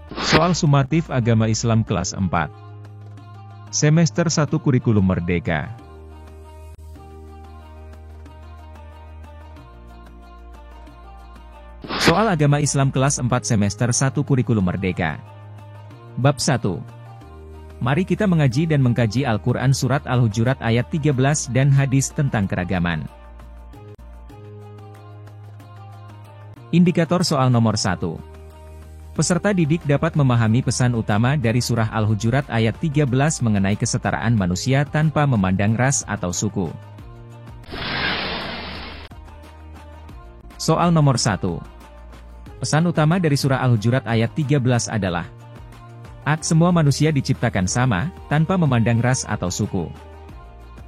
Soal sumatif agama Islam kelas 4. Semester 1 Kurikulum Merdeka. Soal agama Islam kelas 4 semester 1 Kurikulum Merdeka. Bab 1. Mari kita mengaji dan mengkaji Al-Quran Surat Al-Hujurat ayat 13 dan hadis tentang keragaman. Indikator soal nomor 1. Peserta didik dapat memahami pesan utama dari surah Al-Hujurat ayat 13 mengenai kesetaraan manusia tanpa memandang ras atau suku. Soal nomor 1. Pesan utama dari surah Al-Hujurat ayat 13 adalah: A. Semua manusia diciptakan sama, tanpa memandang ras atau suku.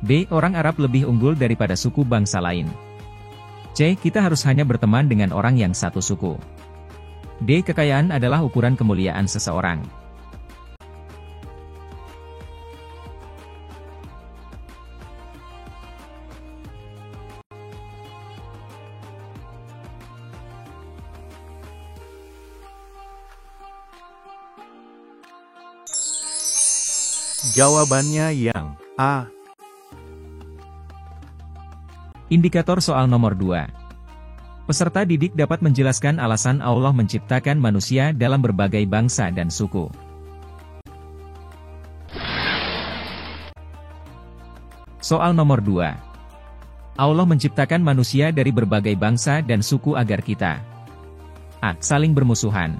B. Orang Arab lebih unggul daripada suku bangsa lain. C. Kita harus hanya berteman dengan orang yang satu suku. D. Kekayaan adalah ukuran kemuliaan seseorang. Jawabannya yang A. Indikator soal nomor 2. Peserta didik dapat menjelaskan alasan Allah menciptakan manusia dalam berbagai bangsa dan suku. Soal nomor 2. Allah menciptakan manusia dari berbagai bangsa dan suku agar kita: A. Saling bermusuhan.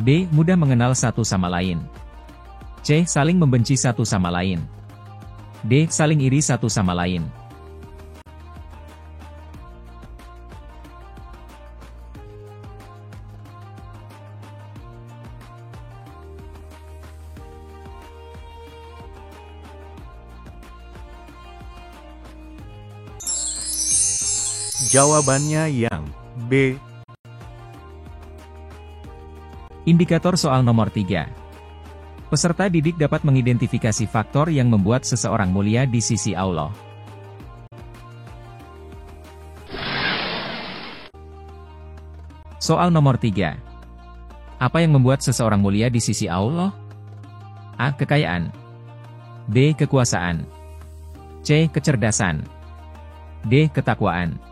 B. Mudah mengenal satu sama lain. C. Saling membenci satu sama lain. D. Saling iri satu sama lain. Jawabannya yang B. Indikator soal nomor 3. Peserta didik dapat mengidentifikasi faktor yang membuat seseorang mulia di sisi Allah. Soal nomor 3. Apa yang membuat seseorang mulia di sisi Allah? A. Kekayaan. B. Kekuasaan. C. Kecerdasan. D. Ketakwaan.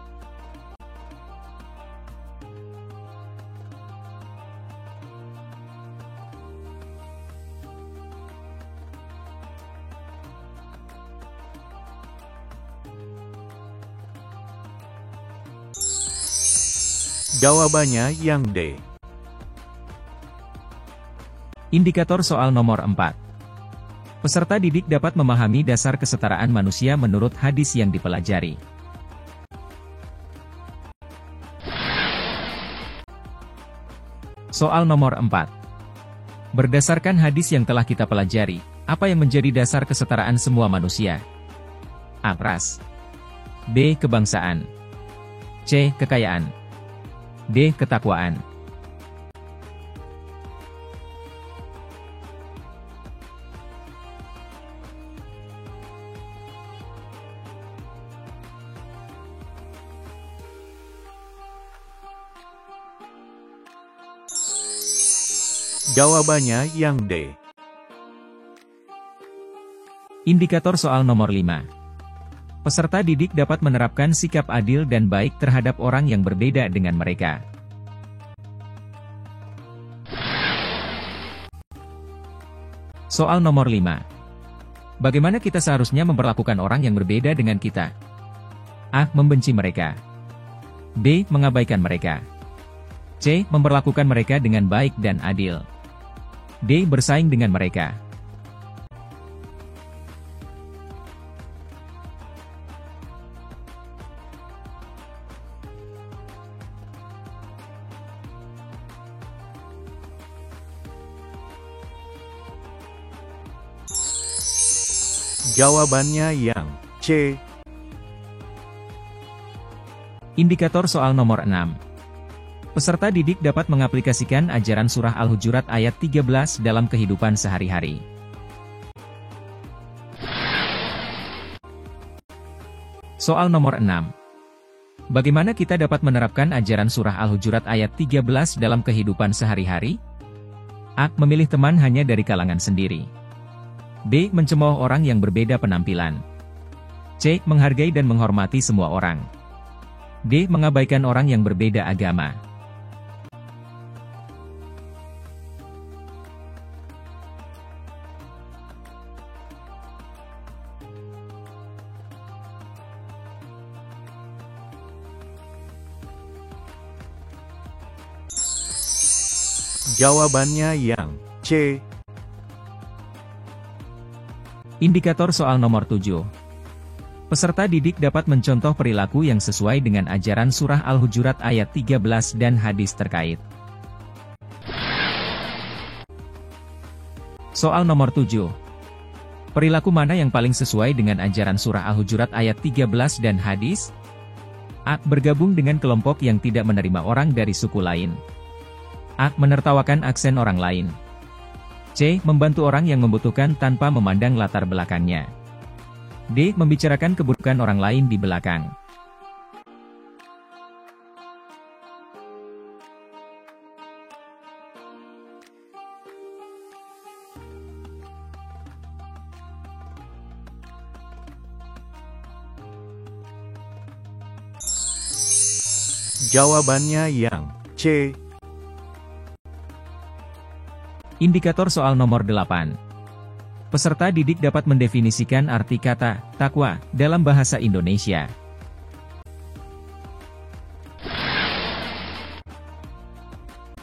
Jawabannya yang D. Indikator soal nomor 4. Peserta didik dapat memahami dasar kesetaraan manusia menurut hadis yang dipelajari. Soal nomor 4. Berdasarkan hadis yang telah kita pelajari, apa yang menjadi dasar kesetaraan semua manusia? A. Ras. B. Kebangsaan. C. Kekayaan. D. Ketakwaan. Jawabannya yang D. Indikator soal nomor 5. Peserta didik dapat menerapkan sikap adil dan baik terhadap orang yang berbeda dengan mereka. Soal nomor 5. Bagaimana kita seharusnya memperlakukan orang yang berbeda dengan kita? A. Membenci mereka. B. Mengabaikan mereka. C. Memperlakukan mereka dengan baik dan adil. D. Bersaing dengan mereka. Jawabannya yang C. Indikator soal nomor 6. Peserta didik dapat mengaplikasikan ajaran surah Al-Hujurat ayat 13 dalam kehidupan sehari-hari. Soal nomor 6. Bagaimana kita dapat menerapkan ajaran surah Al-Hujurat ayat 13 dalam kehidupan sehari-hari? A. Memilih teman hanya dari kalangan sendiri. B. Mencemooh orang yang berbeda penampilan. C. Menghargai dan menghormati semua orang. D. Mengabaikan orang yang berbeda agama. Jawabannya yang C. Indikator soal nomor 7. Peserta didik dapat mencontoh perilaku yang sesuai dengan ajaran surah Al-Hujurat ayat 13 dan hadis terkait. Soal nomor 7. Perilaku mana yang paling sesuai dengan ajaran surah Al-Hujurat ayat 13 dan hadis? A. Bergabung dengan kelompok yang tidak menerima orang dari suku lain. A. Menertawakan aksen orang lain. C. Membantu orang yang membutuhkan tanpa memandang latar belakangnya. D. Membicarakan keburukan orang lain di belakang. Jawabannya yang C. Indikator soal nomor 8. Peserta didik dapat mendefinisikan arti kata takwa dalam bahasa Indonesia.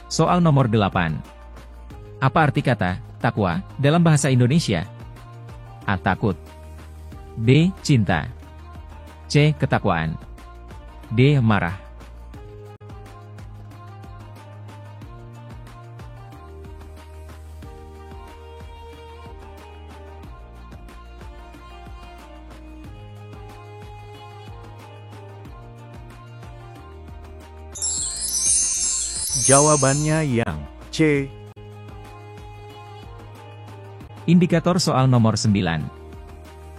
Soal nomor 8. Apa arti kata takwa dalam bahasa Indonesia? A. Takut. B. Cinta. C. Ketakwaan. D. Marah. Jawabannya yang C. Indikator soal nomor 9.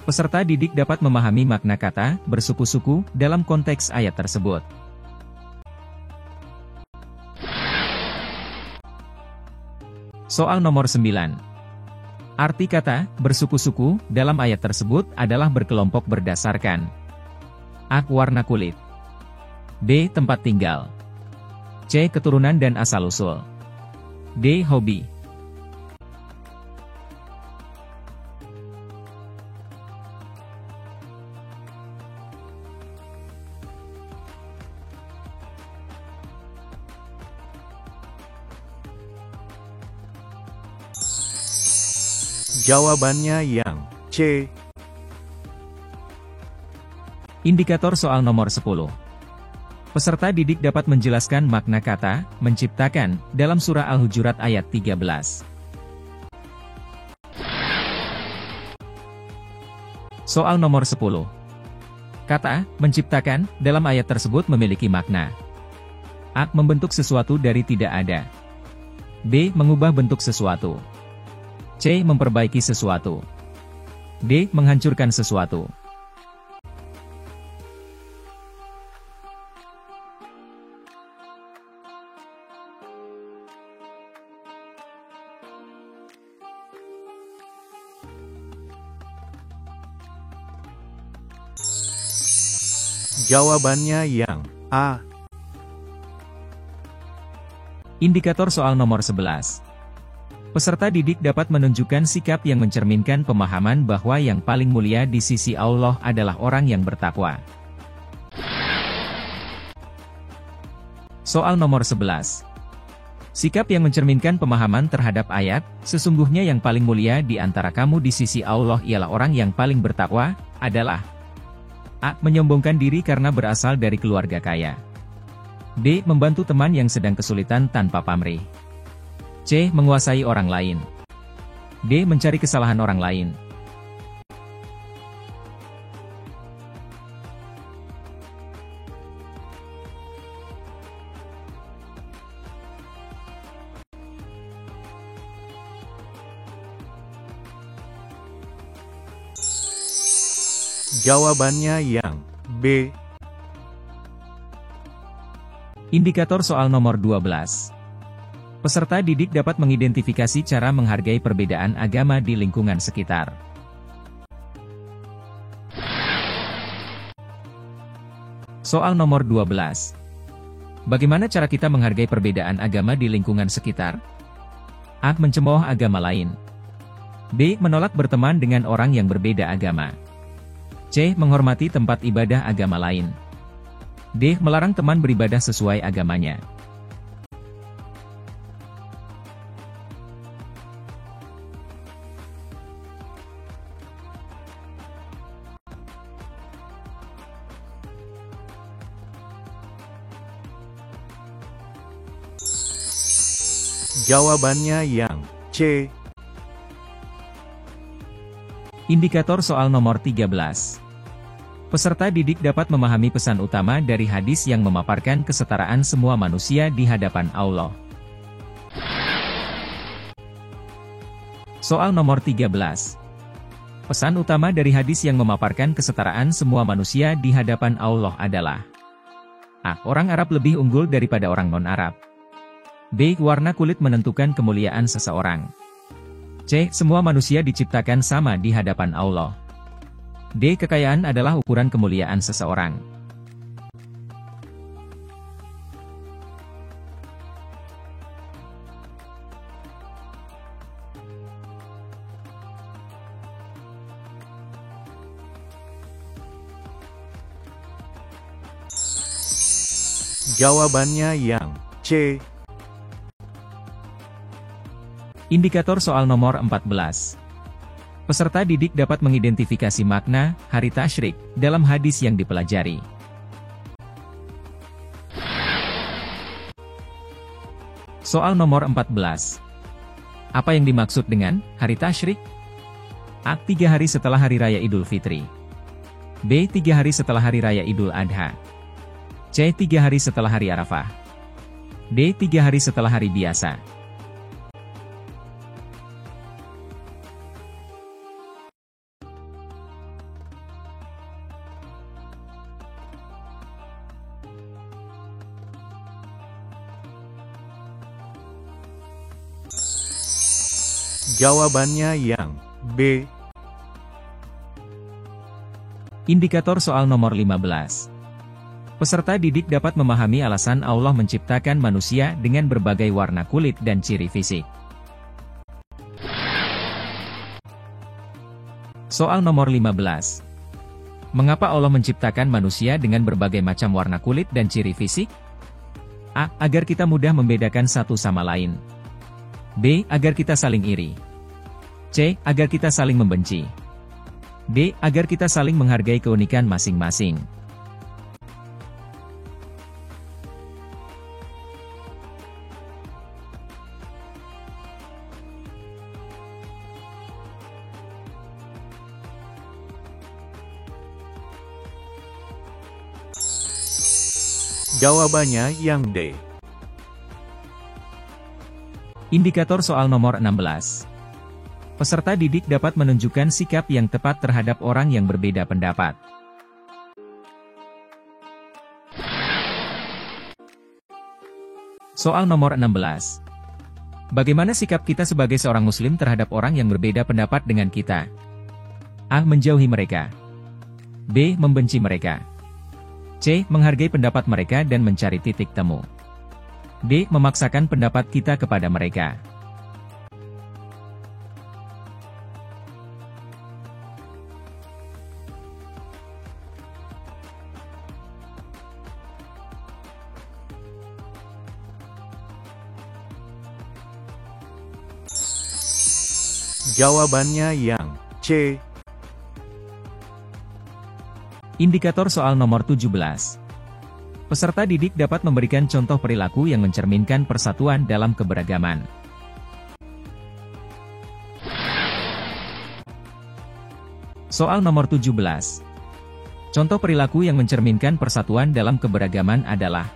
Peserta didik dapat memahami makna kata bersuku-suku dalam konteks ayat tersebut. Soal nomor 9. Arti kata bersuku-suku dalam ayat tersebut adalah berkelompok berdasarkan A. Warna kulit. B. Tempat tinggal. C. Keturunan dan asal-usul. D. Hobi. Jawabannya yang C. Indikator soal nomor 10. Peserta didik dapat menjelaskan makna kata menciptakan dalam surah Al-Hujurat ayat 13. Soal nomor 10. Kata menciptakan dalam ayat tersebut memiliki makna A. Membentuk sesuatu dari tidak ada. B. Mengubah bentuk sesuatu. C. Memperbaiki sesuatu. D. Menghancurkan sesuatu. Jawabannya yang A. Indikator soal nomor 11. Peserta didik dapat menunjukkan sikap yang mencerminkan pemahaman bahwa yang paling mulia di sisi Allah adalah orang yang bertakwa. Soal nomor 11. Sikap yang mencerminkan pemahaman terhadap ayat, sesungguhnya yang paling mulia di antara kamu di sisi Allah ialah orang yang paling bertakwa, adalah A. Menyombongkan diri karena berasal dari keluarga kaya. B. Membantu teman yang sedang kesulitan tanpa pamrih. C. Menguasai orang lain. D. Mencari kesalahan orang lain. Jawabannya yang B. Indikator soal nomor 12. Peserta didik dapat mengidentifikasi cara menghargai perbedaan agama di lingkungan sekitar. Soal nomor 12. Bagaimana cara kita menghargai perbedaan agama di lingkungan sekitar? A. Mencemooh agama lain. B. Menolak berteman dengan orang yang berbeda agama. C. Menghormati tempat ibadah agama lain. D. Melarang teman beribadah sesuai agamanya. Jawabannya yang C. Indikator soal nomor 13. Peserta didik dapat memahami pesan utama dari hadis yang memaparkan kesetaraan semua manusia di hadapan Allah. Soal nomor 13. Pesan utama dari hadis yang memaparkan kesetaraan semua manusia di hadapan Allah adalah: A. Orang Arab lebih unggul daripada orang non-Arab. B. Warna kulit menentukan kemuliaan seseorang. C. Semua manusia diciptakan sama di hadapan Allah. D. Kekayaan adalah ukuran kemuliaan seseorang. Jawabannya yang C. Indikator soal nomor 14. Peserta didik dapat mengidentifikasi makna hari tasyrik dalam hadis yang dipelajari. Soal nomor 14. Apa yang dimaksud dengan hari tasyrik? A. 3 hari setelah hari raya Idul Fitri. B. 3 hari setelah hari raya Idul Adha. C. 3 hari setelah hari Arafah. D. 3 hari setelah hari biasa. Jawabannya yang B. Indikator soal nomor 15. Peserta didik dapat memahami alasan Allah menciptakan manusia dengan berbagai warna kulit dan ciri fisik. Soal nomor 15. Mengapa Allah menciptakan manusia dengan berbagai macam warna kulit dan ciri fisik? A. Agar kita mudah membedakan satu sama lain. B. Agar kita saling iri. C. Agar kita saling membenci. D. Agar kita saling menghargai keunikan masing-masing. Jawabannya yang D. Indikator soal nomor 16. Peserta didik dapat menunjukkan sikap yang tepat terhadap orang yang berbeda pendapat. Soal nomor 16. Bagaimana sikap kita sebagai seorang muslim terhadap orang yang berbeda pendapat dengan kita? A. Menjauhi mereka. B. Membenci mereka. C. Menghargai pendapat mereka dan mencari titik temu. D. Memaksakan pendapat kita kepada mereka. Jawabannya yang C. Indikator soal nomor 17. Peserta didik dapat memberikan contoh perilaku yang mencerminkan persatuan dalam keberagaman. Soal nomor 17. Contoh perilaku yang mencerminkan persatuan dalam keberagaman adalah: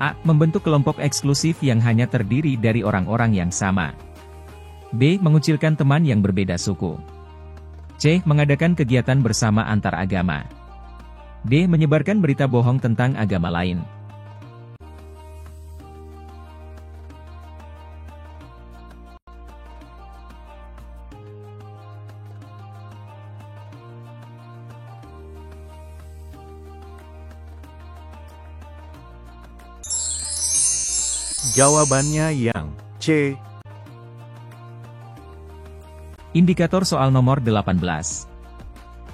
A. Membentuk kelompok eksklusif yang hanya terdiri dari orang-orang yang sama. B. Mengucilkan teman yang berbeda suku. C. Mengadakan kegiatan bersama antar agama. D. Menyebarkan berita bohong tentang agama lain. Jawabannya yang C. Indikator soal nomor 18.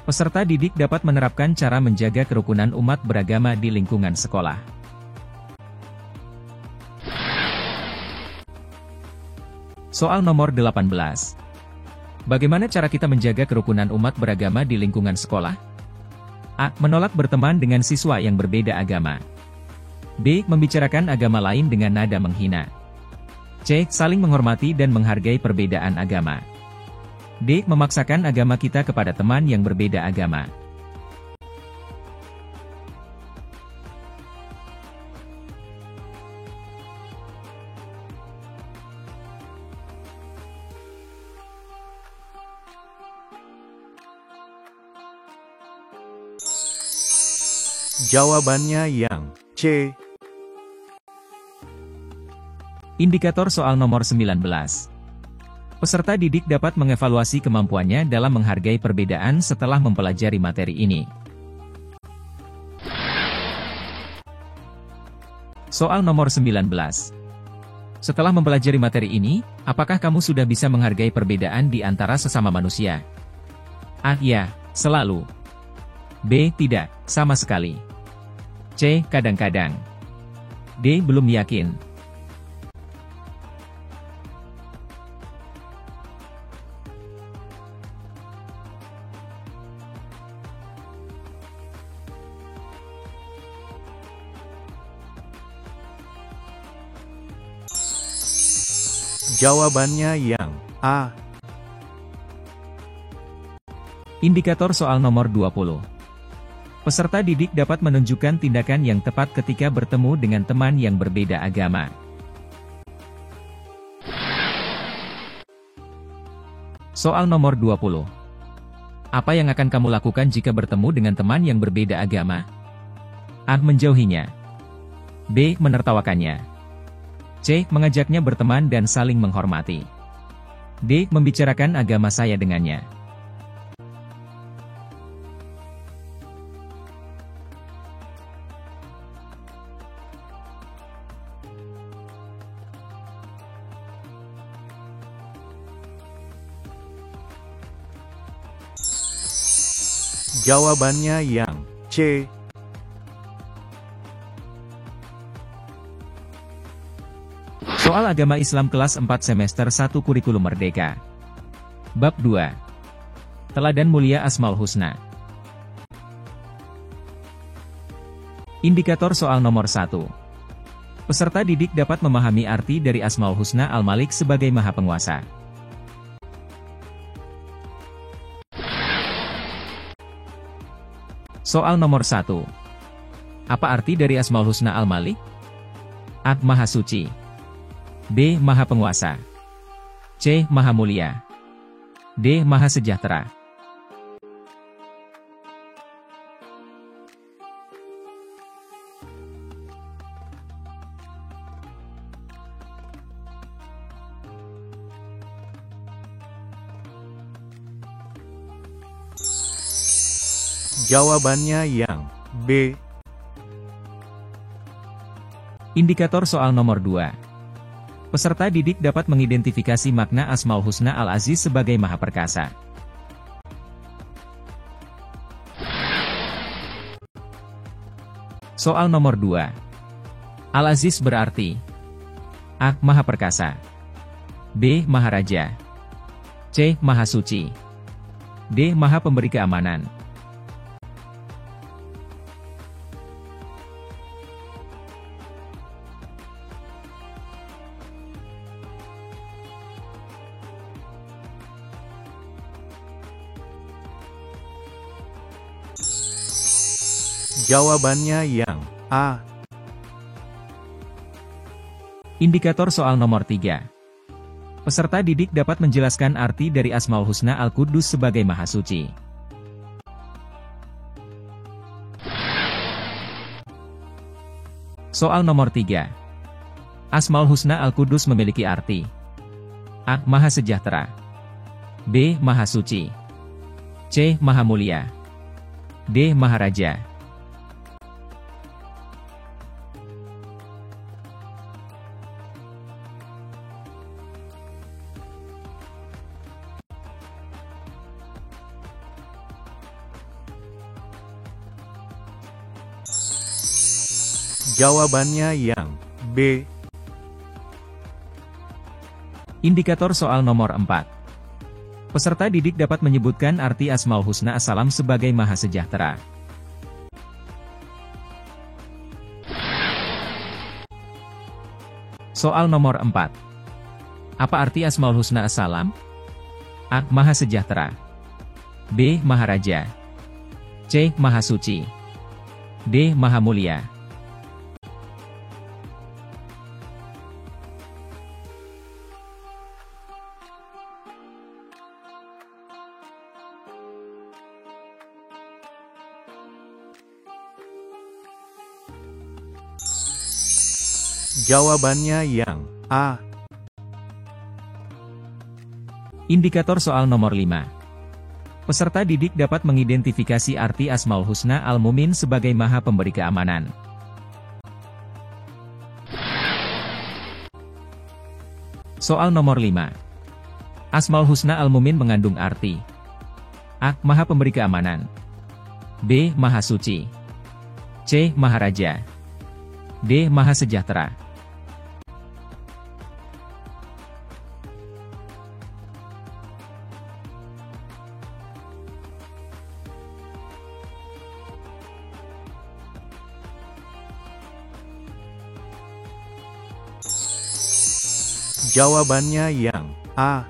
Peserta didik dapat menerapkan cara menjaga kerukunan umat beragama di lingkungan sekolah. Soal nomor 18. Bagaimana cara kita menjaga kerukunan umat beragama di lingkungan sekolah? A. Menolak berteman dengan siswa yang berbeda agama. B. Membicarakan agama lain dengan nada menghina. C. Saling menghormati dan menghargai perbedaan agama. D. Memaksakan agama kita kepada teman yang berbeda agama. Jawabannya yang C. Indikator soal nomor 19. Peserta didik dapat mengevaluasi kemampuannya dalam menghargai perbedaan setelah mempelajari materi ini. Soal nomor 19. Setelah mempelajari materi ini, apakah kamu sudah bisa menghargai perbedaan di antara sesama manusia? A. Ya, selalu. B. Tidak, sama sekali. C. Kadang-kadang. D. Belum yakin. Jawabannya yang A. Indikator soal nomor 20. Peserta didik dapat menunjukkan tindakan yang tepat ketika bertemu dengan teman yang berbeda agama. Soal nomor 20. Apa yang akan kamu lakukan jika bertemu dengan teman yang berbeda agama? A. Menjauhinya. B. Menertawakannya. C. Mengajaknya berteman dan saling menghormati. D. Membicarakan agama saya dengannya. Jawabannya yang C. Soal agama Islam kelas 4 semester 1 kurikulum merdeka. Bab 2. Teladan mulia Asmaul Husna. Indikator soal nomor 1. Peserta didik dapat memahami arti dari Asmaul Husna Al-Malik sebagai Maha Penguasa. Soal nomor 1. Apa arti dari Asmaul Husna Al-Malik? A. Maha Suci. B. Maha Penguasa. C. Maha Mulia. D. Maha Sejahtera. Jawabannya yang B. Indikator soal nomor 2. Peserta didik dapat mengidentifikasi makna Asmaul Husna Al-Aziz sebagai Maha Perkasa. Soal nomor 2. Al-Aziz berarti A. Maha Perkasa. B. Maha Raja. C. Maha Suci. D. Maha Pemberi Keamanan. Jawabannya yang A. Indikator soal nomor 3. Peserta didik dapat menjelaskan arti dari Asmaul Husna Al-Quddus sebagai Maha Suci. Soal nomor 3. Asmaul Husna Al-Quddus memiliki arti A. Maha Sejahtera. B. Maha Suci. C. Maha Mulia. D. Maha Raja. Jawabannya yang B. Indikator soal nomor 4. Peserta didik dapat menyebutkan arti Asmaul Husna As-Salam sebagai Maha Sejahtera. Soal nomor 4. Apa arti Asmaul Husna As-Salam? A. Maha Sejahtera. B. Maharaja. C. Maha Suci. D. Maha Mulia. Jawabannya yang A. Indikator soal nomor 5. Peserta didik dapat mengidentifikasi arti Asmaul Husna Al-Mumin sebagai Maha Pemberi Keamanan. Soal nomor 5. Asmaul Husna Al-Mumin mengandung arti A. Maha Pemberi Keamanan. B. Maha Suci. C. Maharaja. D. Maha Sejahtera. Jawabannya yang A.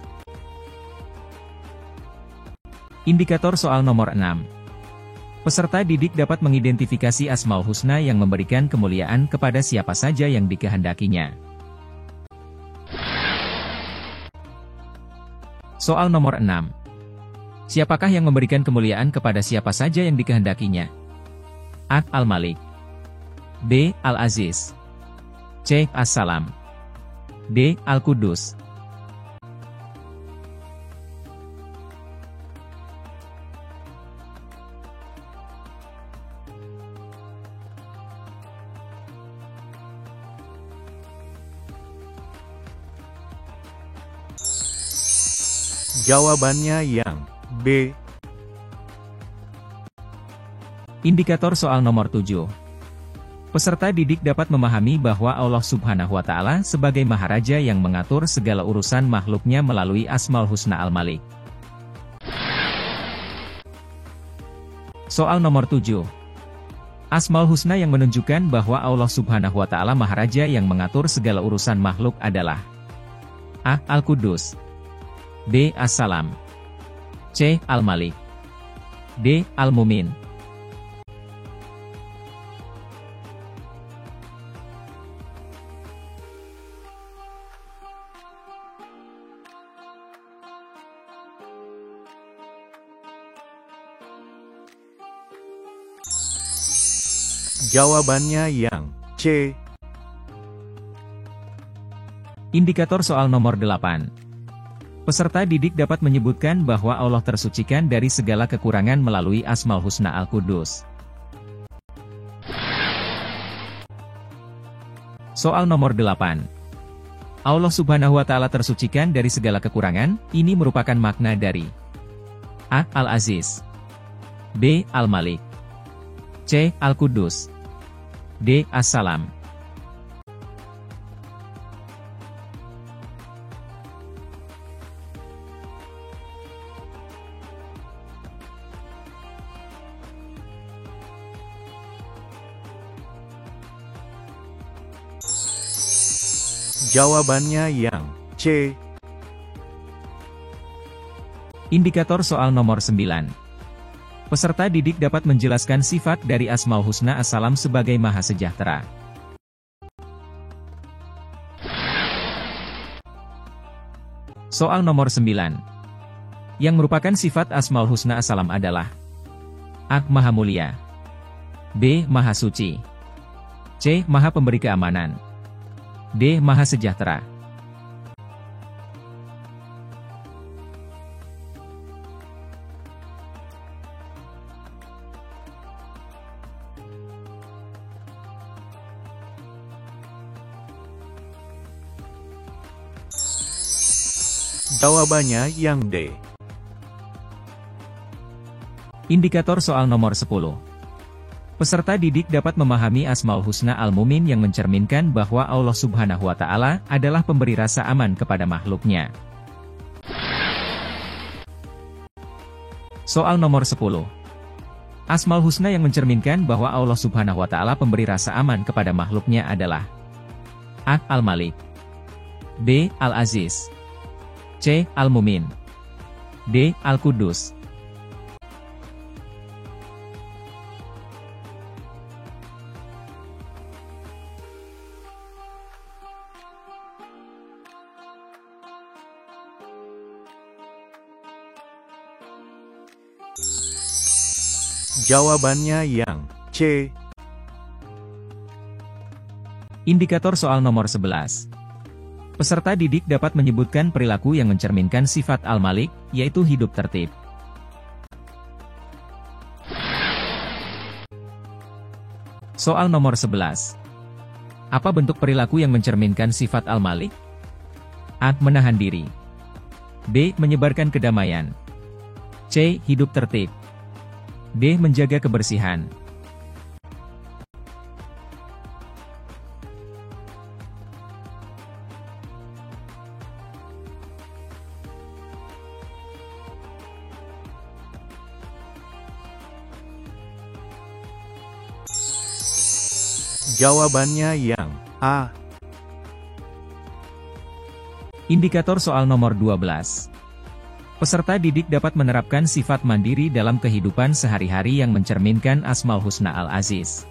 Indikator soal nomor 6. Peserta didik dapat mengidentifikasi Asmaul Husna yang memberikan kemuliaan kepada siapa saja yang dikehendakinya. Soal nomor 6. Siapakah yang memberikan kemuliaan kepada siapa saja yang dikehendakinya? A. Al-Malik. B. Al-Aziz. C. As-Salam. D. Al-Qudus. Jawabannya yang B. Indikator soal nomor 7. Peserta didik dapat memahami bahwa Allah Subhanahu wa Ta'ala sebagai Maharaja yang mengatur segala urusan makhluknya melalui Asmaul Husna Al-Malik. Soal nomor 7. Asmaul Husna yang menunjukkan bahwa Allah Subhanahu wa Ta'ala Maharaja yang mengatur segala urusan makhluk adalah A. Al-Qudus. B. As-Salam. C. Al-Malik. D. Al-Mumin. Jawabannya yang C. Indikator soal nomor 8. Peserta didik dapat menyebutkan bahwa Allah tersucikan dari segala kekurangan melalui Asmaul Husna Al-Qudus. Soal nomor 8. Allah Subhanahu wa Ta'ala tersucikan dari segala kekurangan, ini merupakan makna dari A. Al-Aziz. B. Al-Malik. C. Al-Qudus. D. As-Salam. Jawabannya yang C. Indikator soal nomor 9. Peserta didik dapat menjelaskan sifat dari Asmaul Husna As-Salam sebagai Maha Sejahtera. Soal nomor 9. Yang merupakan sifat Asmaul Husna As-Salam adalah A. Maha Mulia. B. Maha Suci. C. Maha Pemberi Keamanan. D. Maha Sejahtera. Jawabannya yang D. Indikator soal nomor 10. Peserta didik dapat memahami Asmaul Husna Al-Mumin yang mencerminkan bahwa Allah Subhanahu wa Ta'ala adalah pemberi rasa aman kepada makhluknya. Soal nomor 10. Asmaul Husna yang mencerminkan bahwa Allah Subhanahu wa Ta'ala pemberi rasa aman kepada makhluknya adalah A. Al-Malik, B. Al-Aziz, C. Al-Mumin, D. Al-Qudus. Jawabannya yang C. Indikator soal nomor 11. Peserta didik dapat menyebutkan perilaku yang mencerminkan sifat Al-Malik, yaitu hidup tertib. Soal nomor 11. Apa bentuk perilaku yang mencerminkan sifat Al-Malik? A. Menahan diri, B. Menyebarkan kedamaian, C. Hidup tertib, D. Menjaga kebersihan. Jawabannya yang A. Indikator soal nomor 12. Peserta didik dapat menerapkan sifat mandiri dalam kehidupan sehari-hari yang mencerminkan Asmaul Husna Al-Aziz.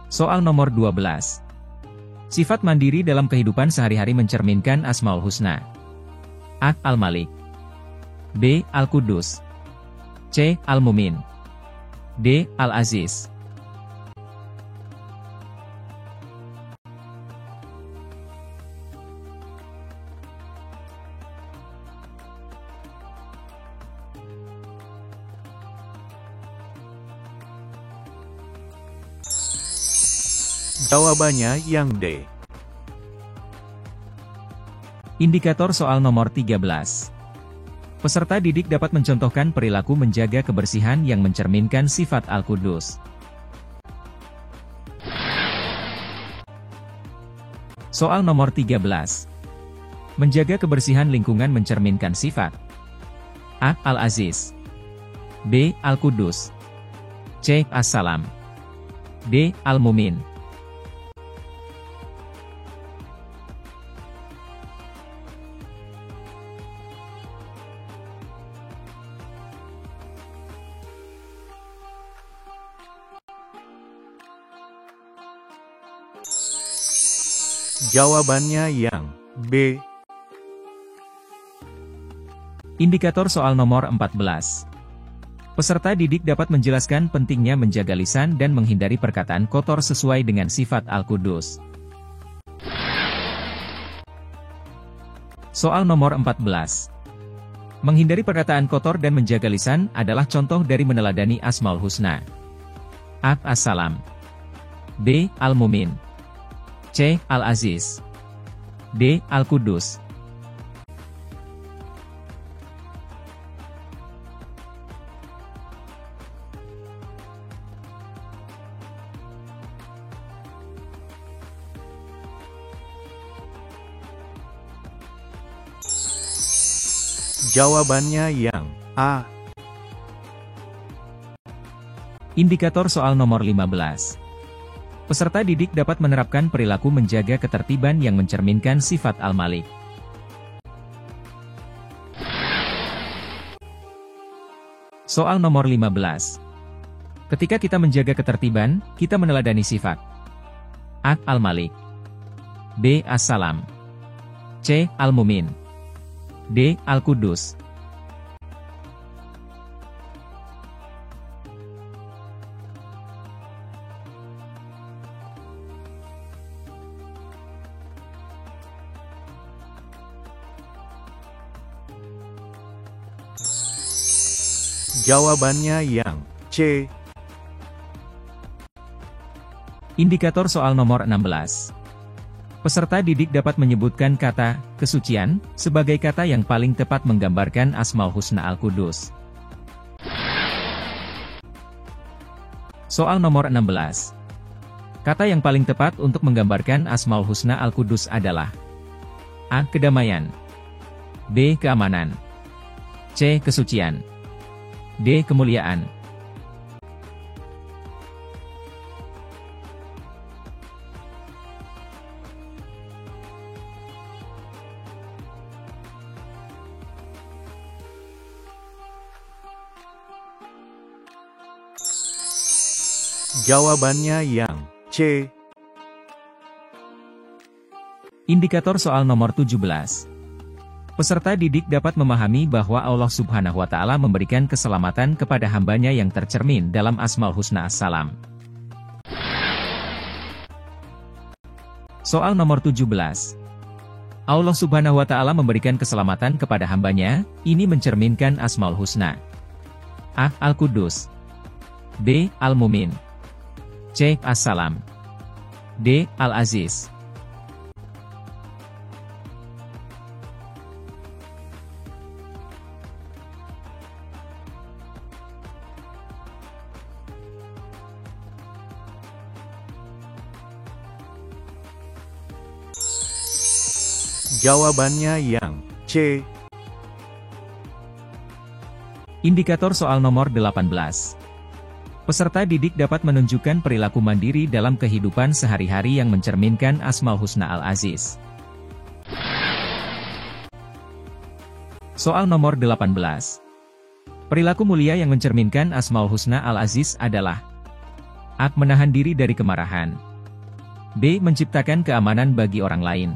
Soal nomor 12. Sifat mandiri dalam kehidupan sehari-hari mencerminkan Asmaul Husna. A. Al-Malik, B. Al-Qudus, C. Al-Mumin, D. Al-Aziz. Jawabannya yang D. Indikator soal nomor 13. Peserta didik dapat mencontohkan perilaku menjaga kebersihan yang mencerminkan sifat Al-Qudus. Soal nomor 13. Menjaga kebersihan lingkungan mencerminkan sifat A. Al-Aziz, B. Al-Qudus, C. As-Salam, D. Al-Mumin. Jawabannya yang B. Indikator soal nomor 14. Peserta didik dapat menjelaskan pentingnya menjaga lisan dan menghindari perkataan kotor sesuai dengan sifat Al-Qudus. Soal nomor 14. Menghindari perkataan kotor dan menjaga lisan adalah contoh dari meneladani Asmaul Husna. A. As-Salam, B. Al-Mumin, C. Al-Aziz, D. Al-Qudus. Jawabannya yang A. Indikator soal nomor 15. Peserta didik dapat menerapkan perilaku menjaga ketertiban yang mencerminkan sifat Al-Malik. Soal nomor 15. Ketika kita menjaga ketertiban, kita meneladani sifat A. Al-Malik, B. As-Salam, C. Al-Mumin, D. Al-Qudus. Jawabannya yang C. Indikator soal nomor 16. Peserta didik dapat menyebutkan kata kesucian sebagai kata yang paling tepat menggambarkan Asmaul Husna Al-Qudus. Soal nomor 16. Kata yang paling tepat untuk menggambarkan Asmaul Husna Al-Qudus adalah A. Kedamaian, B. Keamanan, C. Kesucian, D. Kemuliaan. Jawabannya yang C. Indikator soal nomor 17. Peserta didik dapat memahami bahwa Allah Subhanahu wa Ta'ala memberikan keselamatan kepada hambanya yang tercermin dalam Asmaul Husna As-Salam. Soal nomor 17. Allah Subhanahu wa Ta'ala memberikan keselamatan kepada hambanya, ini mencerminkan Asmaul Husna. A. Al-Qudus, B. Al-Mumin, C. As-Salam, D. Al-Aziz. Jawabannya yang C. Indikator soal nomor 18. Peserta didik dapat menunjukkan perilaku mandiri dalam kehidupan sehari-hari yang mencerminkan Asmaul Husna Al-Aziz. Soal nomor 18. Perilaku mulia yang mencerminkan Asmaul Husna Al-Aziz adalah A. Menahan diri dari kemarahan, B. Menciptakan keamanan bagi orang lain,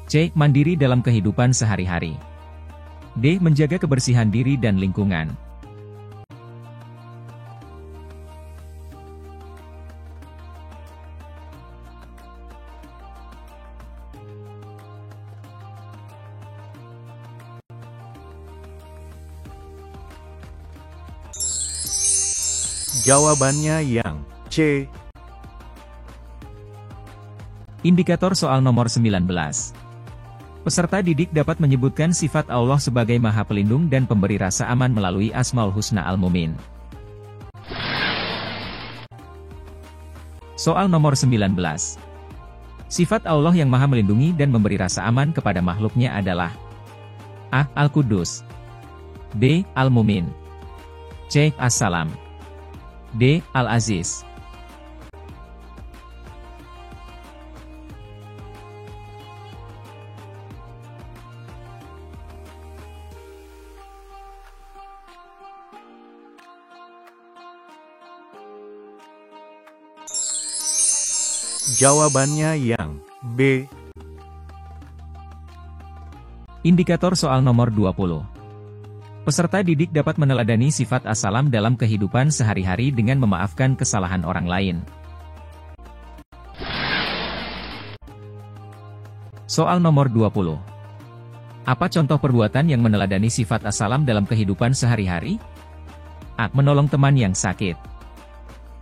C. Mandiri dalam kehidupan sehari-hari, D. Menjaga kebersihan diri dan lingkungan. Jawabannya yang C. Indikator soal nomor 19. Peserta didik dapat menyebutkan sifat Allah sebagai Maha Pelindung dan Pemberi rasa aman melalui Asmaul Husna Al-Mumin. Soal nomor 19. Sifat Allah yang Maha Melindungi dan memberi rasa aman kepada makhluknya adalah A. Al-Qudus, B. Al-Mumin, C. As-Salam, D. Al-Aziz. Jawabannya yang B. Indikator soal nomor 20. Peserta didik dapat meneladani sifat As-Salam dalam kehidupan sehari-hari dengan memaafkan kesalahan orang lain. Soal nomor 20. Apa contoh perbuatan yang meneladani sifat As-Salam dalam kehidupan sehari-hari? A. Menolong teman yang sakit,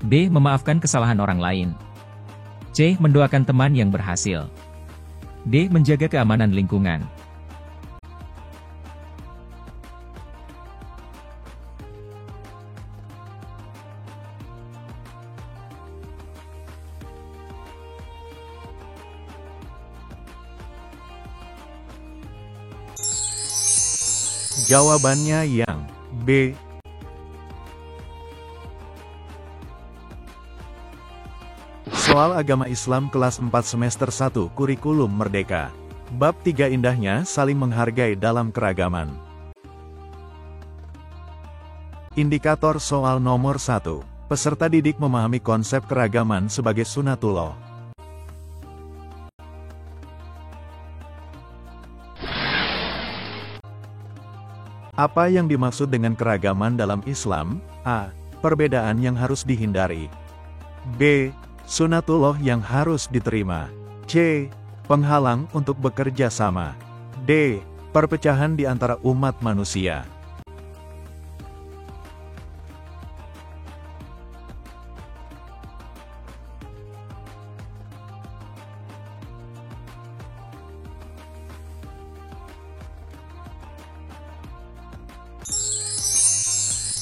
B. Memaafkan kesalahan orang lain, C. Mendoakan teman yang berhasil, D. Menjaga keamanan lingkungan. Jawabannya yang B. Soal Agama Islam kelas 4 semester 1 Kurikulum Merdeka. Bab 3 Indahnya saling menghargai dalam keragaman. Indikator soal nomor 1. Peserta didik memahami konsep keragaman sebagai sunatullah. Apa yang dimaksud dengan keragaman dalam Islam? A. Perbedaan yang harus dihindari, B. Sunatullah yang harus diterima, C. Penghalang untuk bekerja sama, D. Perpecahan di antara umat manusia.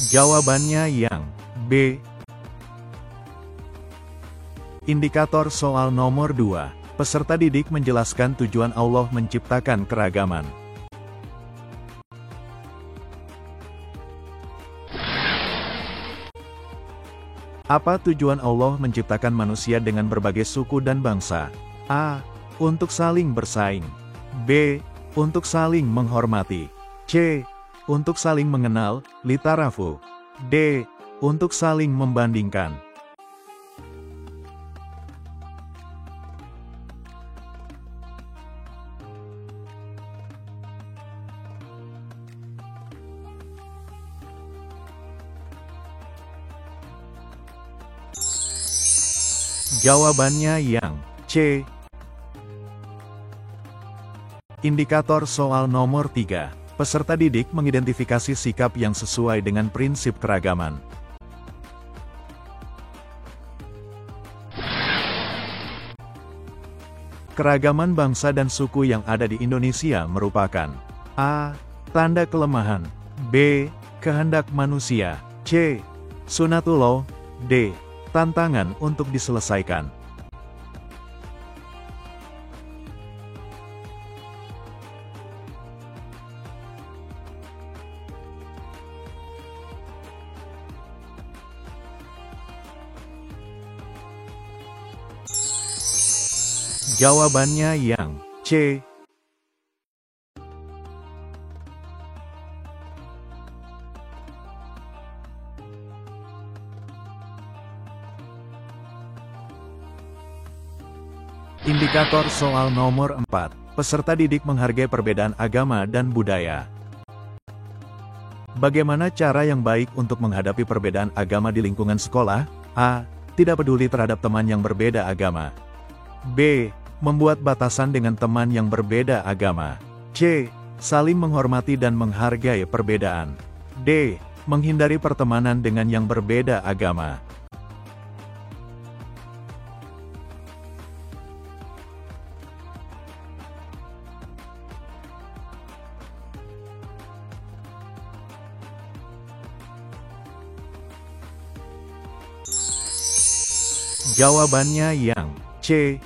Jawabannya yang B. Indikator soal nomor 2. Peserta didik menjelaskan tujuan Allah menciptakan keragaman. Apa tujuan Allah menciptakan manusia dengan berbagai suku dan bangsa? A. Untuk saling bersaing. B. Untuk saling menghormati. C. Untuk saling mengenal, litarafu. D. Untuk saling membandingkan. Jawabannya yang C. Indikator soal nomor 3. Peserta didik mengidentifikasi sikap yang sesuai dengan prinsip keragaman. Keragaman bangsa dan suku yang ada di Indonesia merupakan A. Tanda kelemahan. B. Kehendak manusia. C. Sunatullah. D. Tantangan untuk diselesaikan. Jawabannya yang C. Indikator soal nomor 4. Peserta didik menghargai perbedaan agama dan budaya. Bagaimana cara yang baik untuk menghadapi perbedaan agama di lingkungan sekolah? A. Tidak peduli terhadap teman yang berbeda agama. B. Membuat batasan dengan teman yang berbeda agama. C. Saling menghormati dan menghargai perbedaan. D. Menghindari pertemanan dengan yang berbeda agama. Jawabannya yang C.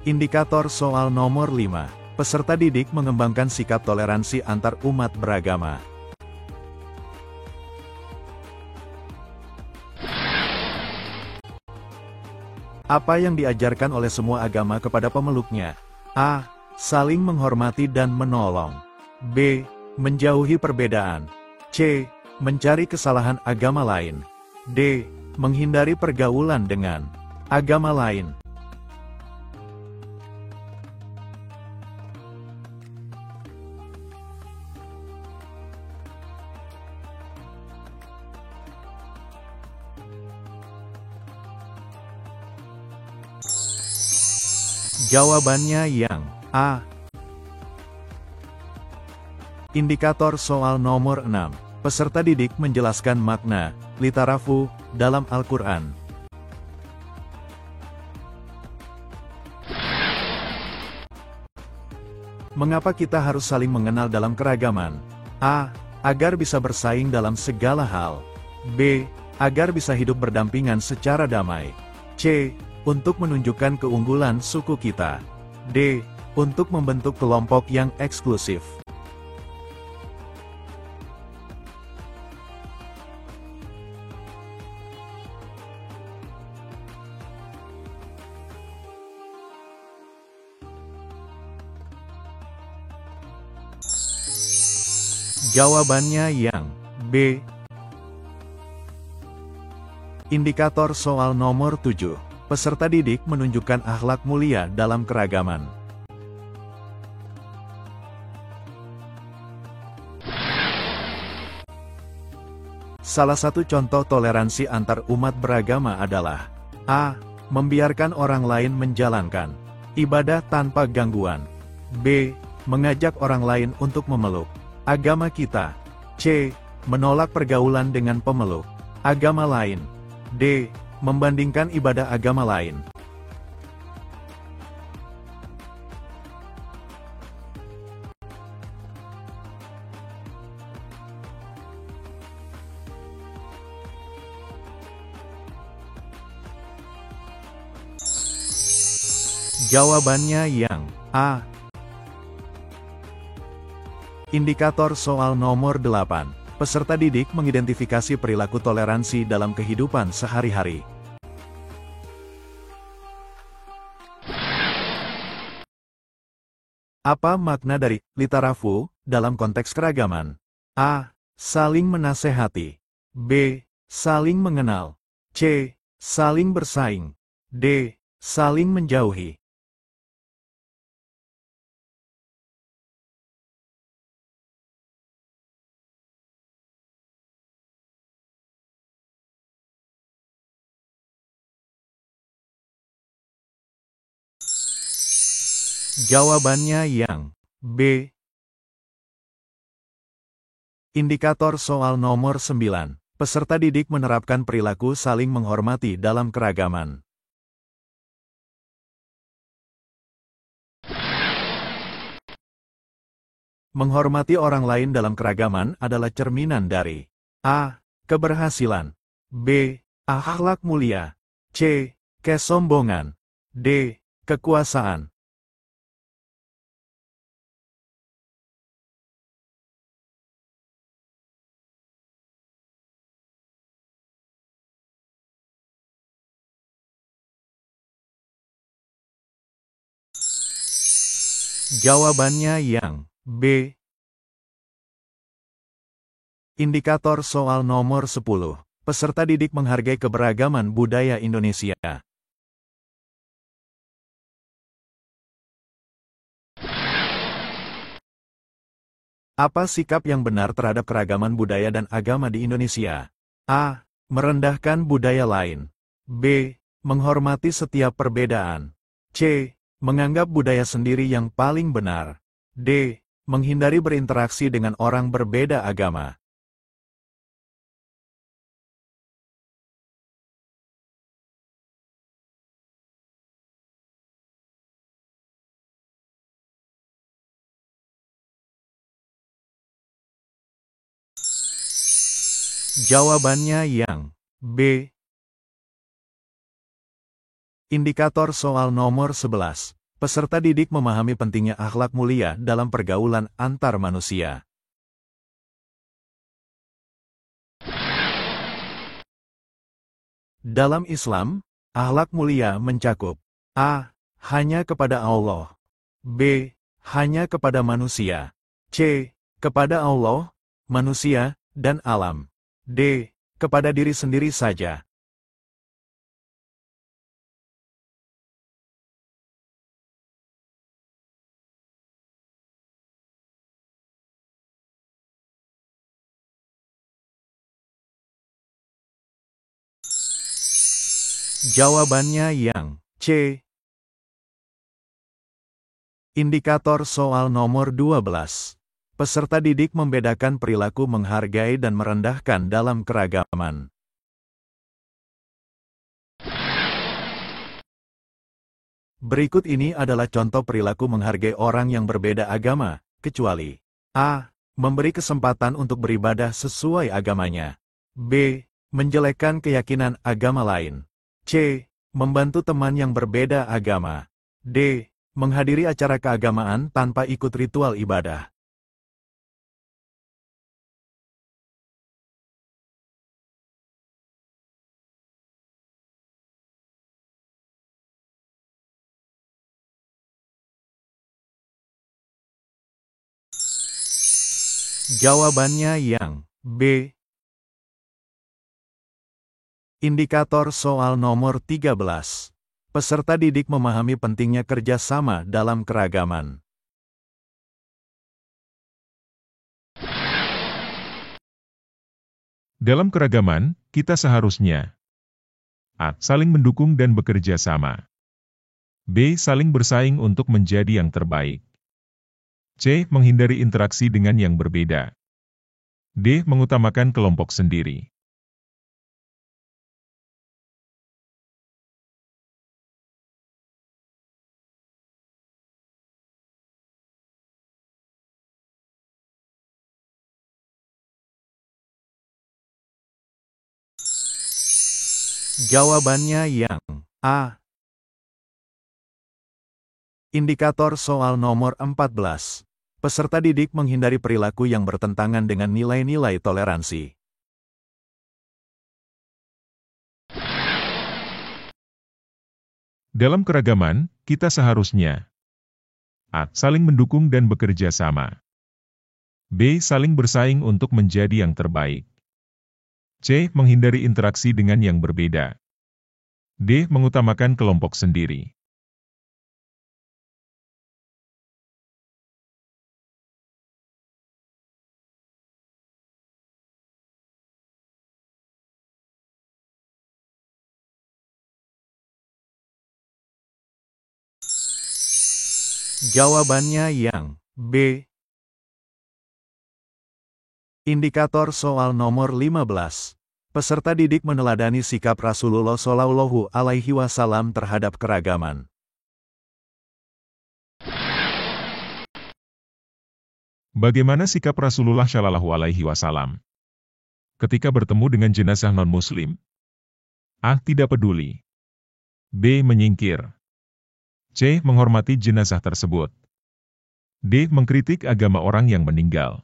Indikator soal nomor 5. Peserta didik mengembangkan sikap toleransi antar umat beragama. Apa yang diajarkan oleh semua agama kepada pemeluknya? A. Saling menghormati dan menolong. B. Menjauhi perbedaan. C. Mencari kesalahan agama lain. D. Menghindari pergaulan dengan agama lain. Jawabannya yang A. Indikator soal nomor 6. Peserta didik menjelaskan makna litarafu dalam Al-Quran. Mengapa kita harus saling mengenal dalam keragaman? A. Agar bisa bersaing dalam segala hal. B. Agar bisa hidup berdampingan secara damai. C. Untuk menunjukkan keunggulan suku kita. D. Untuk membentuk kelompok yang eksklusif. Jawabannya yang B. Indikator soal nomor 7. Peserta didik menunjukkan akhlak mulia dalam keragaman. Salah satu contoh toleransi antar umat beragama adalah A. Membiarkan orang lain menjalankan ibadah tanpa gangguan. B. Mengajak orang lain untuk memeluk agama kita. C. Menolak pergaulan dengan pemeluk agama lain. D. Membandingkan ibadah agama lain. Jawabannya yang A. Indikator soal nomor 8. Peserta didik mengidentifikasi perilaku toleransi dalam kehidupan sehari-hari. Apa makna dari litarafu dalam konteks keragaman? A. Saling menasehati. B. Saling mengenal. C. Saling bersaing. D. Saling menjauhi. Jawabannya yang B. Indikator soal nomor 9. Peserta didik menerapkan perilaku saling menghormati dalam keragaman. Menghormati orang lain dalam keragaman adalah cerminan dari A. Keberhasilan. B. Akhlak mulia. C. Kesombongan. D. Kekuasaan. Jawabannya yang B. Indikator soal nomor 10. Peserta didik menghargai keberagaman budaya Indonesia. Apa sikap yang benar terhadap keragaman budaya dan agama di Indonesia? A. Merendahkan budaya lain. B. Menghormati setiap perbedaan. C. Menganggap budaya sendiri yang paling benar. D. Menghindari berinteraksi dengan orang berbeda agama. Jawabannya yang B. Indikator soal nomor 11. Peserta didik memahami pentingnya akhlak mulia dalam pergaulan antar manusia. Dalam Islam, akhlak mulia mencakup A. Hanya kepada Allah. B. Hanya kepada manusia. C. Kepada Allah, manusia, dan alam. D. Kepada diri sendiri saja. Jawabannya yang C. Indikator soal nomor 12. Peserta didik membedakan perilaku menghargai dan merendahkan dalam keragaman. Berikut ini adalah contoh perilaku menghargai orang yang berbeda agama, kecuali A. Memberi kesempatan untuk beribadah sesuai agamanya. B. Menjelekkan keyakinan agama lain. C. Membantu teman yang berbeda agama. D. Menghadiri acara keagamaan tanpa ikut ritual ibadah. Jawabannya yang B. Indikator soal nomor 13. Peserta didik memahami pentingnya kerjasama dalam keragaman. Dalam keragaman, kita seharusnya A. Saling mendukung dan bekerja sama. B. Saling bersaing untuk menjadi yang terbaik. C. Menghindari interaksi dengan yang berbeda. D. Mengutamakan kelompok sendiri. Jawabannya yang A. Indikator soal nomor 14. Peserta didik menghindari perilaku yang bertentangan dengan nilai-nilai toleransi. Dalam keragaman, kita seharusnya A. Saling mendukung dan bekerja sama. B. Saling bersaing untuk menjadi yang terbaik. C. Menghindari interaksi dengan yang berbeda. D. Mengutamakan kelompok sendiri. Jawabannya yang B. Indikator soal nomor 15. Peserta didik meneladani sikap Rasulullah Shallallahu Alaihi Wasallam terhadap keragaman. Bagaimana sikap Rasulullah Shallallahu Alaihi Wasallam ketika bertemu dengan jenazah non-Muslim? A. Tidak peduli. B. Menyingkir. C. Menghormati jenazah tersebut. D. Mengkritik agama orang yang meninggal.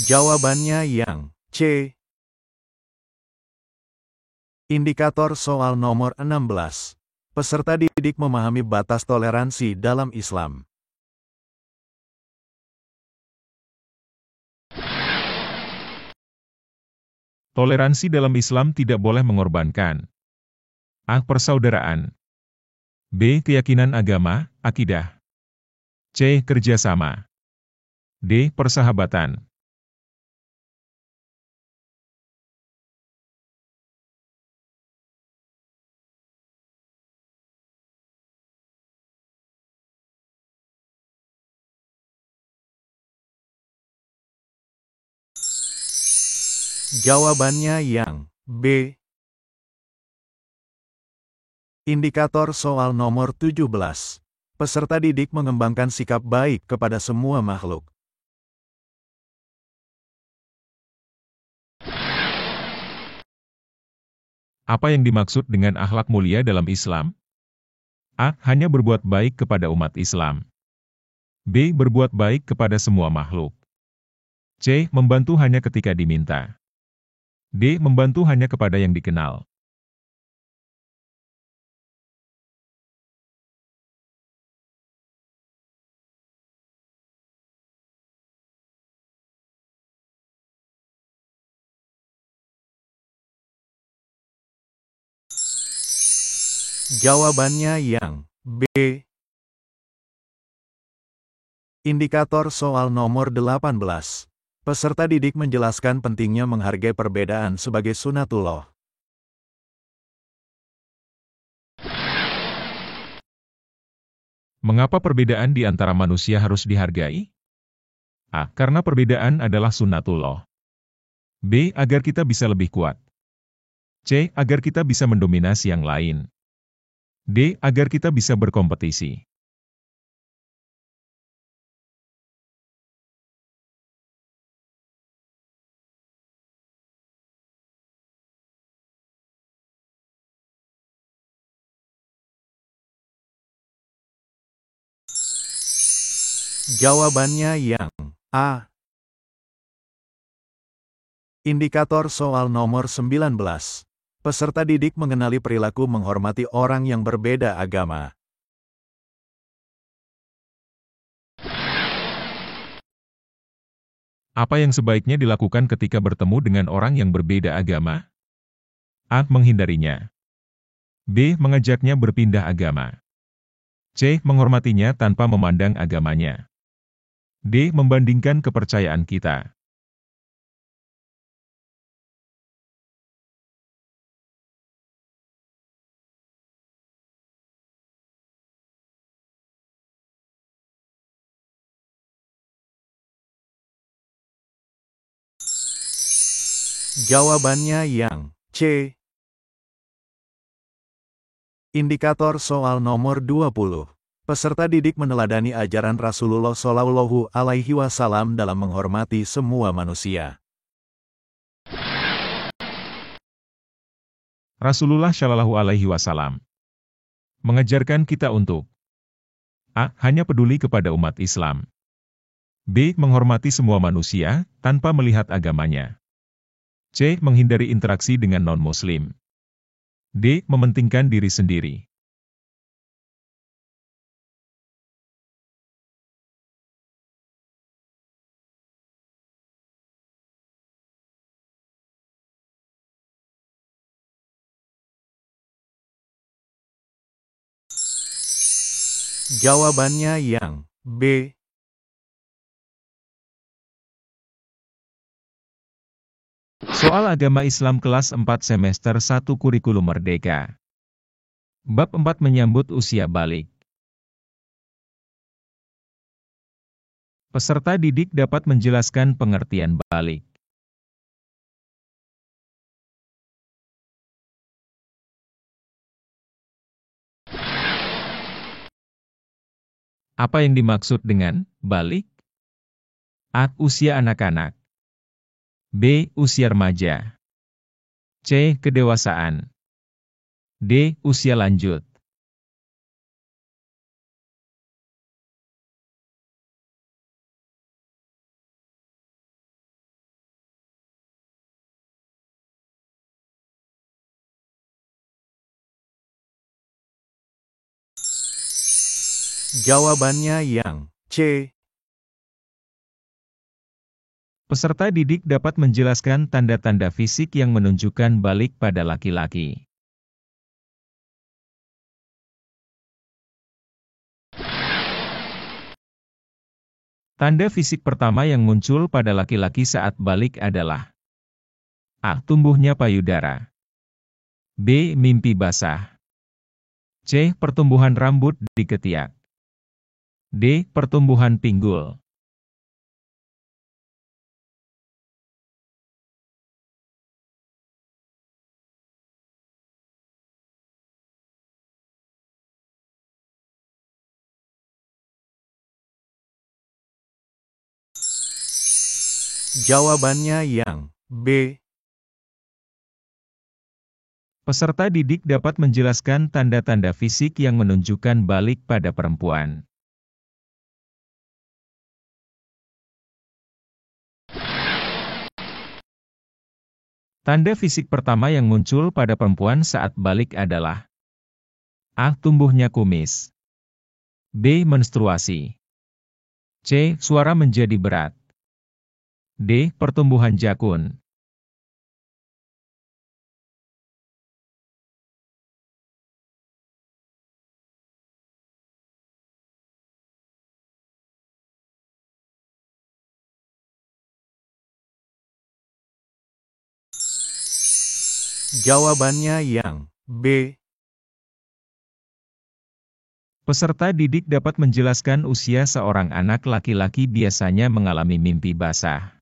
Jawabannya yang C. Indikator soal nomor 16. Peserta didik memahami batas toleransi dalam Islam. Toleransi dalam Islam tidak boleh mengorbankan A. Persaudaraan. B. Keyakinan agama, akidah. C. Kerjasama. D. Persahabatan. Jawabannya yang B. Indikator soal nomor 17. Peserta didik mengembangkan sikap baik kepada semua makhluk. Apa yang dimaksud dengan akhlak mulia dalam Islam? A. Hanya berbuat baik kepada umat Islam. B. Berbuat baik kepada semua makhluk. C. Membantu hanya ketika diminta. D. Membantu hanya kepada yang dikenal. Jawabannya yang B. Indikator soal nomor 18. Peserta didik menjelaskan pentingnya menghargai perbedaan sebagai sunatullah. Mengapa perbedaan di antara manusia harus dihargai? A. Karena perbedaan adalah sunnatullah. B. Agar kita bisa lebih kuat. C. Agar kita bisa mendominasi yang lain. D. Agar kita bisa berkompetisi. Jawabannya yang A. Indikator soal nomor 19. Peserta didik mengenali perilaku menghormati orang yang berbeda agama. Apa yang sebaiknya dilakukan ketika bertemu dengan orang yang berbeda agama? A. Menghindarinya. B. Mengajaknya berpindah agama. C. Menghormatinya tanpa memandang agamanya. D. Membandingkan kepercayaan kita. Jawabannya yang C. Indikator soal nomor 20. Peserta didik meneladani ajaran Rasulullah Shallallahu Alaihi Wasallam dalam menghormati semua manusia. Rasulullah Shallallahu Alaihi Wasallam mengajarkan kita untuk A. Hanya peduli kepada umat Islam. B. Menghormati semua manusia, tanpa melihat agamanya. C. Menghindari interaksi dengan non-muslim. D. Mementingkan diri sendiri. Jawabannya yang B. Soal agama Islam kelas 4 semester 1 kurikulum merdeka. Bab 4 menyambut usia balik. Peserta didik dapat menjelaskan pengertian balik. Apa yang dimaksud dengan balik? A. Usia anak-anak. B. Usia remaja. C. Kedewasaan. D. Usia lanjut. Jawabannya yang C. Peserta didik dapat menjelaskan tanda-tanda fisik yang menunjukkan balik pada laki-laki. Tanda fisik pertama yang muncul pada laki-laki saat balik adalah A. Tumbuhnya payudara. B. Mimpi basah. C. Pertumbuhan rambut di ketiak. D. Pertumbuhan pinggul. Jawabannya yang B. Peserta didik dapat menjelaskan tanda-tanda fisik yang menunjukkan balik pada perempuan. Tanda fisik pertama yang muncul pada perempuan saat balik adalah A. Tumbuhnya kumis. B. Menstruasi. C. Suara menjadi berat. D. Pertumbuhan jakun. Jawabannya yang B. Peserta didik dapat menjelaskan usia seorang anak laki-laki biasanya mengalami mimpi basah.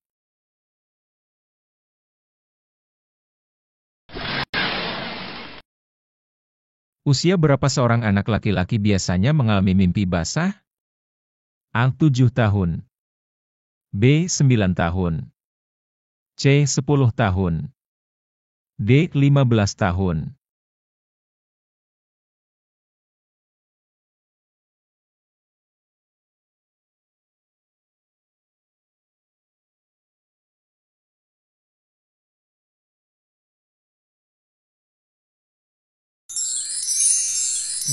Usia berapa seorang anak laki-laki biasanya mengalami mimpi basah? A. 7 tahun. B. 9 tahun. C. 10 tahun. D. 15 tahun.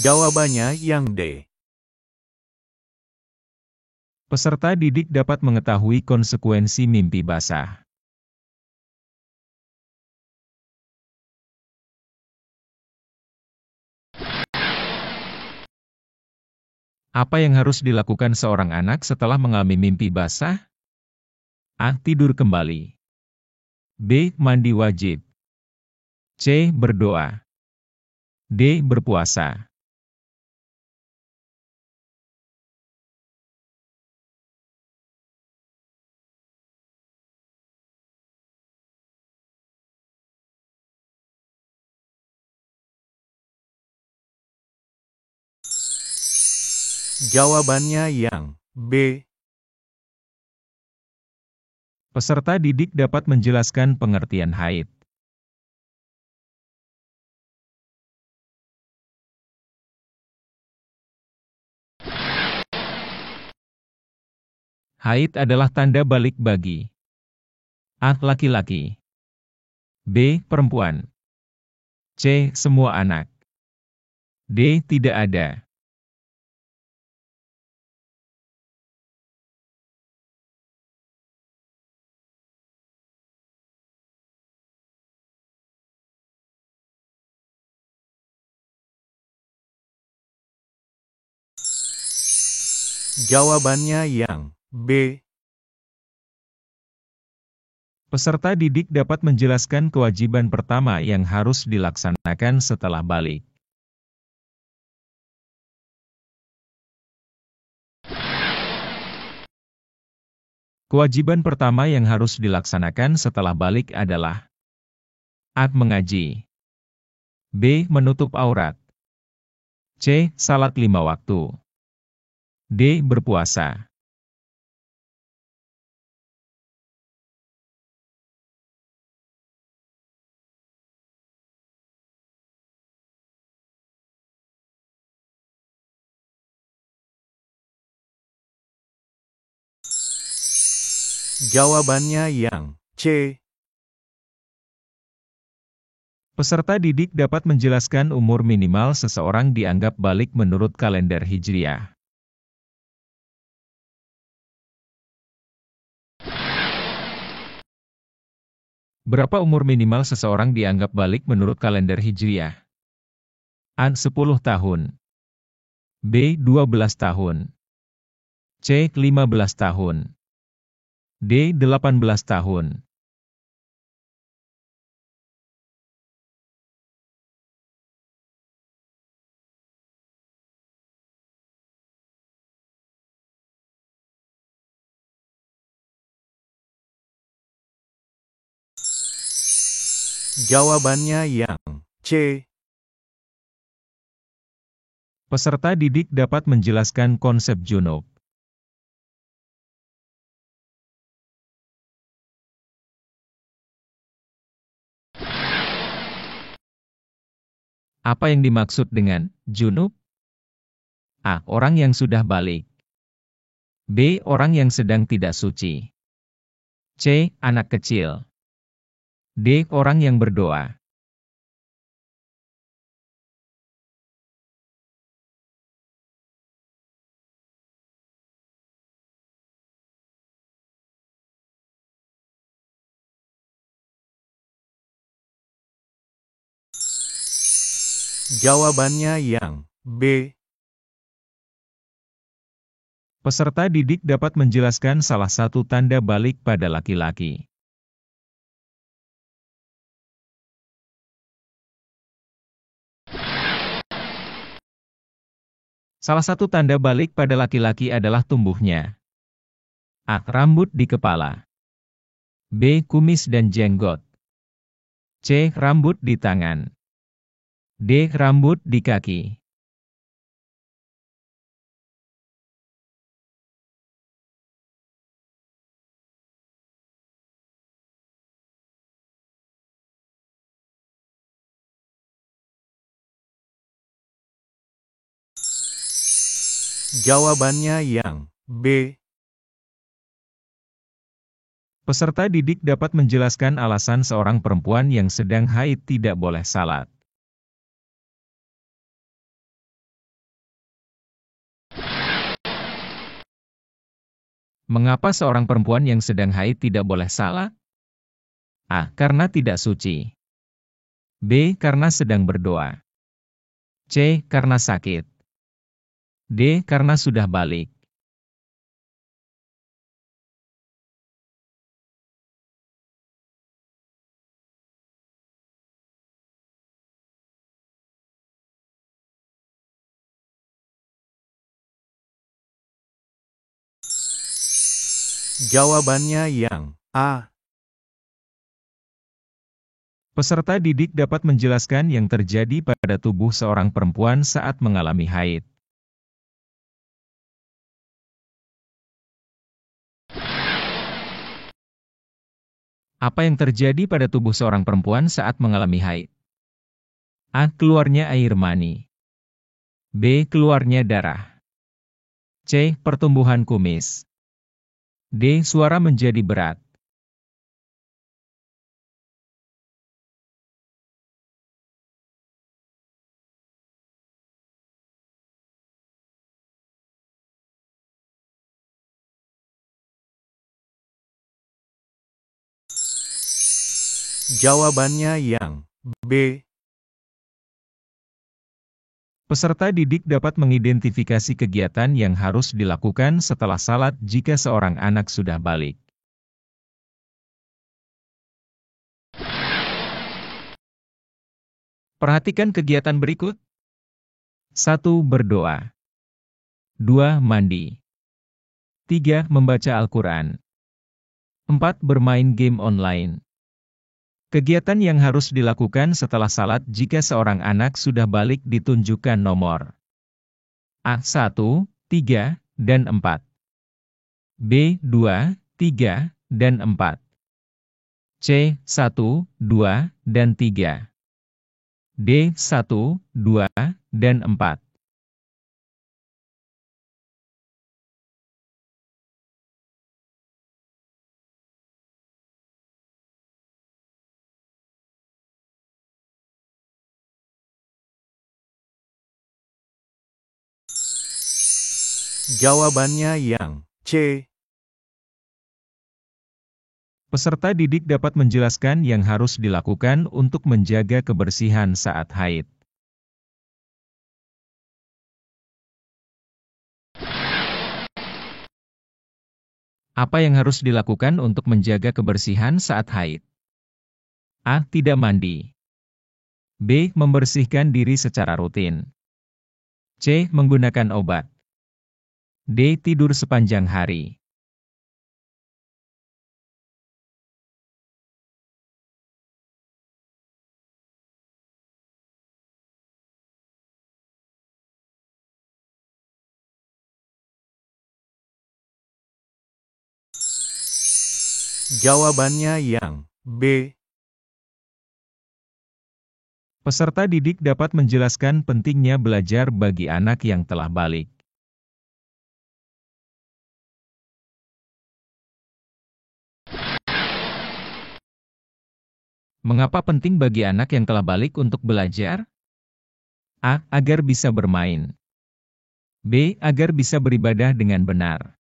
Jawabannya yang D. Peserta didik dapat mengetahui konsekuensi mimpi basah. Apa yang harus dilakukan seorang anak setelah mengalami mimpi basah? A. Tidur kembali. B. Mandi wajib. C. Berdoa. D. Berpuasa. Jawabannya yang B. Peserta didik dapat menjelaskan pengertian haid. Haid adalah tanda balik bagi A. Laki-laki, B. Perempuan, C. Semua anak, D. Tidak ada. Jawabannya yang B. Peserta didik dapat menjelaskan kewajiban pertama yang harus dilaksanakan setelah balik. Kewajiban pertama yang harus dilaksanakan setelah balik adalah A. Mengaji, B. Menutup aurat, C. Salat 5 waktu, D. Berpuasa. Jawabannya yang C. Peserta didik dapat menjelaskan umur minimal seseorang dianggap balik menurut kalender Hijriah. Berapa umur minimal seseorang dianggap balik menurut kalender Hijriah? A. 10 tahun, B. 12 tahun, C. 15 tahun, D. 18 tahun. Jawabannya yang C. Peserta didik dapat menjelaskan konsep junub. Apa yang dimaksud dengan junub? A. Orang yang sudah balik, B. Orang yang sedang tidak suci, C. Anak kecil, D. Orang yang berdoa. Jawabannya yang B. Peserta didik dapat menjelaskan salah satu tanda balik pada laki-laki. Salah satu tanda balik pada laki-laki adalah tumbuhnya A. Rambut di kepala, B. Kumis dan jenggot, C. Rambut di tangan, D. Rambut di kaki. Jawabannya yang B. Peserta didik dapat menjelaskan alasan seorang perempuan yang sedang haid tidak boleh salat. Mengapa seorang perempuan yang sedang haid tidak boleh salat? A. Karena tidak suci, B. Karena sedang berdoa, C. Karena sakit, D. Karena sudah balik. Jawabannya yang A. Peserta didik dapat menjelaskan yang terjadi pada tubuh seorang perempuan saat mengalami haid. Apa yang terjadi pada tubuh seorang perempuan saat mengalami haid? A. Keluarnya air mani. B. Keluarnya darah. C. Pertumbuhan kumis. D. Suara menjadi berat. Jawabannya yang B. Peserta didik dapat mengidentifikasi kegiatan yang harus dilakukan setelah salat jika seorang anak sudah balik. Perhatikan kegiatan berikut. 1. Berdoa. 2. Mandi. 3. Membaca Al-Quran. 4. Bermain game online. Kegiatan yang harus dilakukan setelah salat jika seorang anak sudah balik ditunjukkan nomor A. 1, 3, dan 4. B. 2, 3, dan 4. C. 1, 2, dan 3. D. 1, 2, dan 4. Jawabannya yang C. Peserta didik dapat menjelaskan yang harus dilakukan untuk menjaga kebersihan saat haid. Apa yang harus dilakukan untuk menjaga kebersihan saat haid? A. Tidak mandi. B. Membersihkan diri secara rutin. C. Menggunakan obat. D. Tidur sepanjang hari. Jawabannya yang B. Peserta didik dapat menjelaskan pentingnya belajar bagi anak yang telah balik. Mengapa penting bagi anak yang telah balik untuk belajar? A. Agar bisa bermain. B. Agar bisa beribadah dengan benar.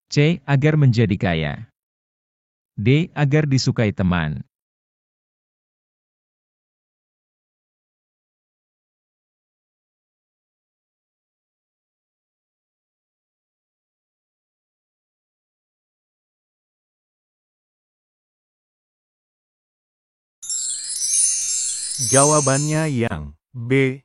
C. Agar menjadi kaya. D. Agar disukai teman. Jawabannya yang B.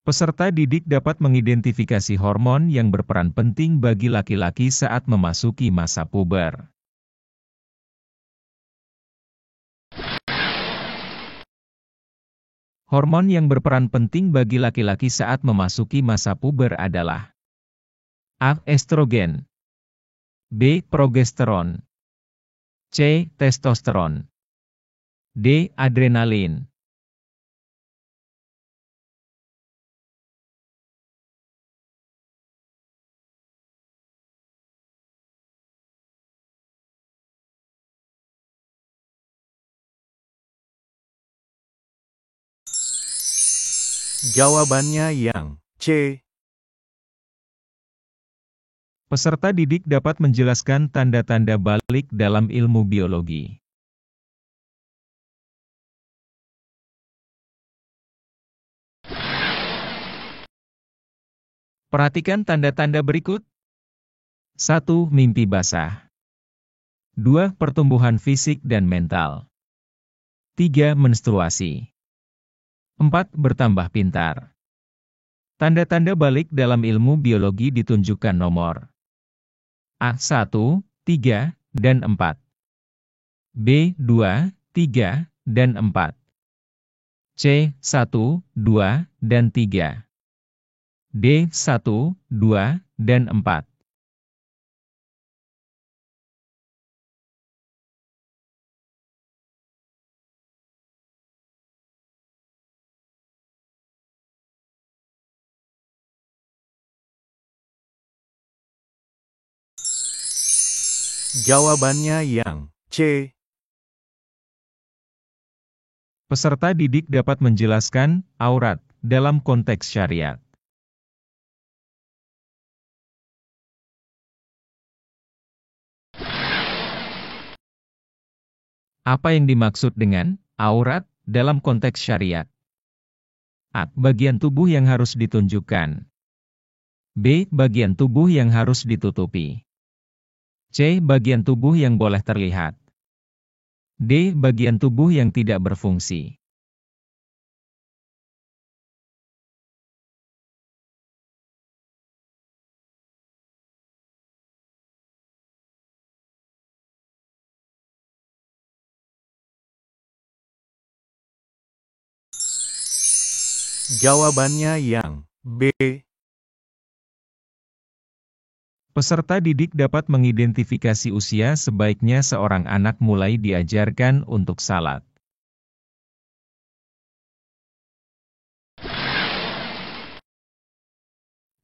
Peserta didik dapat mengidentifikasi hormon yang berperan penting bagi laki-laki saat memasuki masa puber. Hormon yang berperan penting bagi laki-laki saat memasuki masa puber adalah A. Estrogen. B. Progesteron. C. Testosteron. D. Adrenalin. Jawabannya yang C. Peserta didik dapat menjelaskan tanda-tanda balik dalam ilmu biologi. Perhatikan tanda-tanda berikut. 1. Mimpi basah. 2. Pertumbuhan fisik dan mental. 3. Menstruasi. 4. Bertambah pintar. Tanda-tanda balik dalam ilmu biologi ditunjukkan nomor A. 1, 3, dan 4. B. 2, 3, dan 4. C. 1, 2, dan 3. D. 1, 2, dan 4. Jawabannya yang C. Peserta didik dapat menjelaskan aurat dalam konteks syariat. Apa yang dimaksud dengan aurat dalam konteks syariat? A. Bagian tubuh yang harus ditunjukkan. B. Bagian tubuh yang harus ditutupi. C. Bagian tubuh yang boleh terlihat. D. Bagian tubuh yang tidak berfungsi. Jawabannya yang B. Peserta didik dapat mengidentifikasi usia sebaiknya seorang anak mulai diajarkan untuk salat.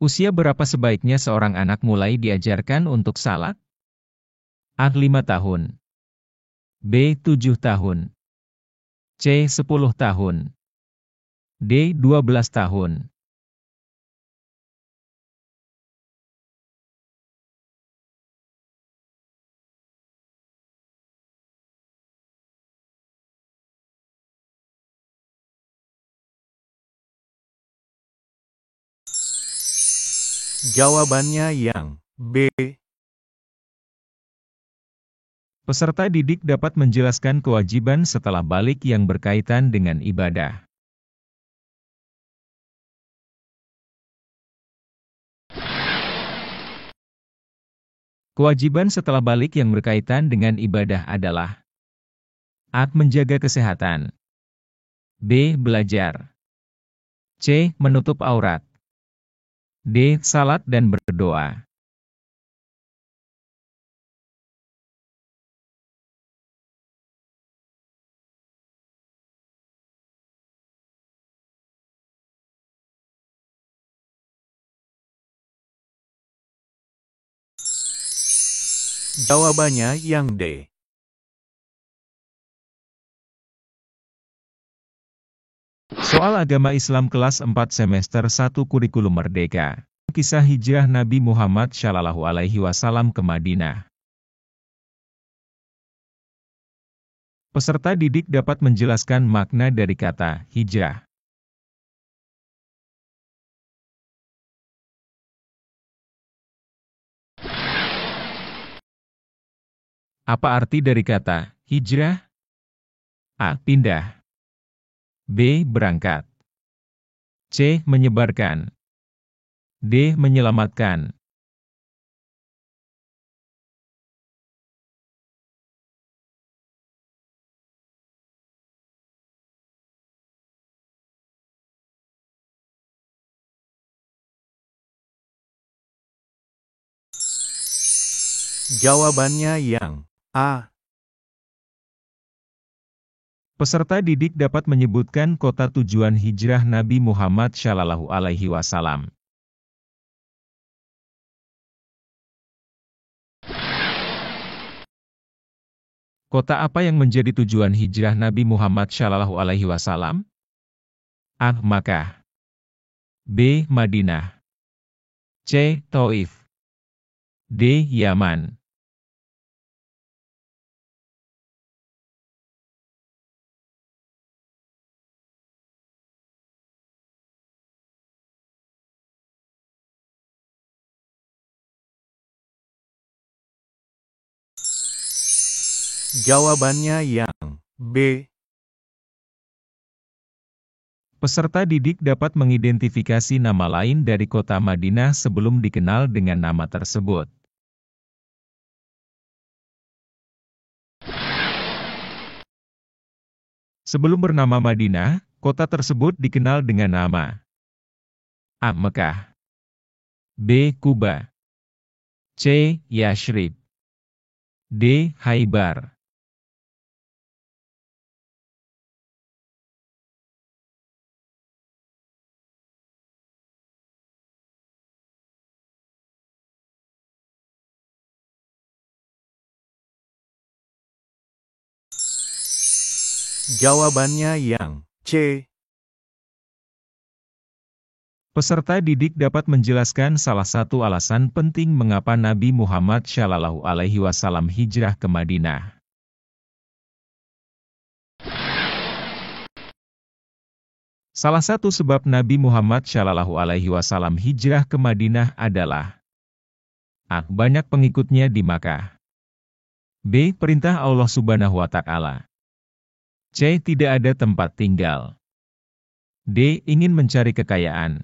Usia berapa sebaiknya seorang anak mulai diajarkan untuk salat? A. 5 tahun. B. 7 tahun. C. 10 tahun. D. 12 tahun. Jawabannya yang B. Peserta didik dapat menjelaskan kewajiban setelah balik yang berkaitan dengan ibadah. Kewajiban setelah balik yang berkaitan dengan ibadah adalah A. Menjaga kesehatan. B. Belajar. C. Menutup aurat. D. Salat dan berdoa. Jawabannya yang D. Soal agama Islam kelas 4 semester 1 kurikulum merdeka. Kisah hijrah Nabi Muhammad SAW ke Madinah. Peserta didik dapat menjelaskan makna dari kata hijrah. Apa arti dari kata hijrah? A. Pindah. B. Berangkat. C. Menyebarkan. D. Menyelamatkan. Jawabannya yang A. Peserta didik dapat menyebutkan kota tujuan hijrah Nabi Muhammad SAW. Kota apa yang menjadi tujuan hijrah Nabi Muhammad SAW? A. Makkah. B. Madinah. C. Taif. D. Yaman. Jawabannya yang B. Peserta didik dapat mengidentifikasi nama lain dari kota Madinah sebelum dikenal dengan nama tersebut. Sebelum bernama Madinah, kota tersebut dikenal dengan nama A. Mekah. B. Kuba. C. Yashrib. D. Haibar. Jawabannya yang C. Peserta didik dapat menjelaskan salah satu alasan penting mengapa Nabi Muhammad SAW hijrah ke Madinah. Salah satu sebab Nabi Muhammad SAW hijrah ke Madinah adalah A. Banyak pengikutnya di Makkah. B. Perintah Allah Subhanahu wa Ta'ala. C. Tidak ada tempat tinggal. D. Ingin mencari kekayaan.